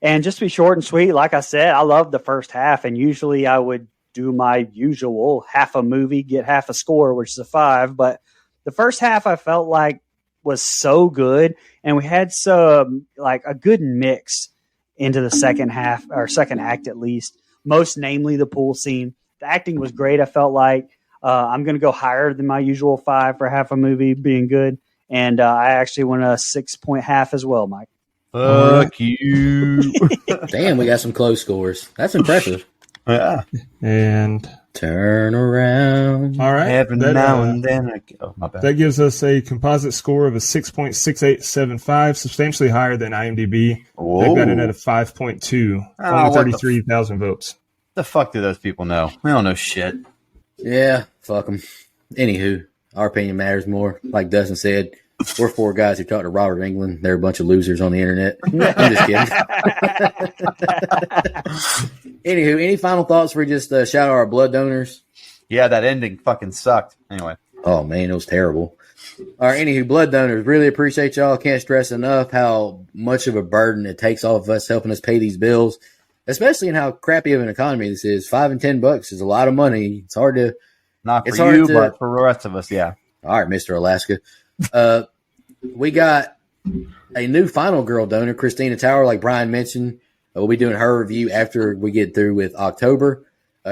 And just to be short and sweet, like I said, I love the first half, and usually I would do my usual half a movie, get half a score, which is a 5. But the first half I felt like was so good, and we had some like a good mix into the second half, or second act at least, most namely the pool scene. The acting was great. I felt like I'm going to go higher than my usual 5 for half a movie being good. And I actually went a 6.5 as well, Mike. Fuck you. Damn, we got some close scores. That's impressive. Yeah. And turn around. All right. Every now and then my bad. That gives us a composite score of a 6.6875, substantially higher than IMDb. Whoa. They've got it at a 5.2, only 33,000 votes. The fuck do those people know? We don't know shit. Yeah, fuck them. Anywho, our opinion matters more. Like Dustin said, we're 4 guys who talked to Robert England. They're a bunch of losers on the internet. I'm just kidding. Anywho, any final thoughts for just shout out our blood donors? Yeah, that ending fucking sucked. Anyway. Oh, man, it was terrible. All right, anywho, blood donors, really appreciate y'all. Can't stress enough how much of a burden it takes off of us helping us pay these bills. especially in how crappy of an economy this is. $5 and $10 is a lot of money. It's hard to. Not It's for hard you, to- but for the rest of us, yeah. All right, Mr. Alaska. We got a new Final Girl donor, Christina Tower, like Brian mentioned. We'll be doing her review after we get through with October.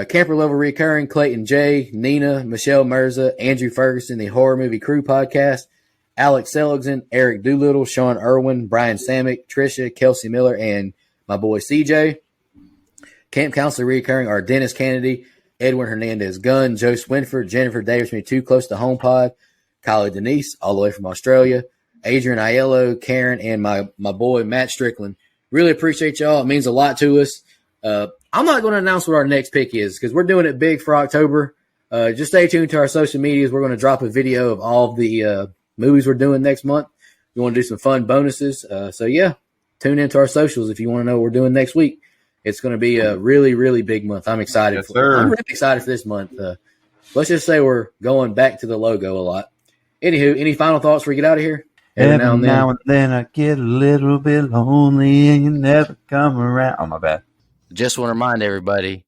Camper Level Recurring, Clayton J, Nina, Michelle Mirza, Andrew Ferguson, the Horror Movie Crew podcast, Alex Seligson, Eric Doolittle, Sean Irwin, Brian Samick, Trisha, Kelsey Miller, and my boy CJ. Camp Counselor Recurring are Dennis Kennedy, Edwin Hernandez Gunn, Joe Swinford, Jennifer Davis, me too close to home pod, Kylie Denise, all the way from Australia, Adrian Aiello, Karen, and my boy Matt Strickland. Really appreciate y'all. It means a lot to us. I'm not going to announce what our next pick is because we're doing it big for October. Just stay tuned to our social medias. We're going to drop a video of all the movies we're doing next month. We want to do some fun bonuses. So, yeah, tune into our socials if you want to know what we're doing next week. It's going to be a really, really big month. I'm excited. Yes, sir. I'm really excited for this month. Let's just say we're going back to the logo a lot. Anywho, any final thoughts before we get out of here? Every now and then I get a little bit lonely and you never come around. Oh, my bad. Just want to remind everybody,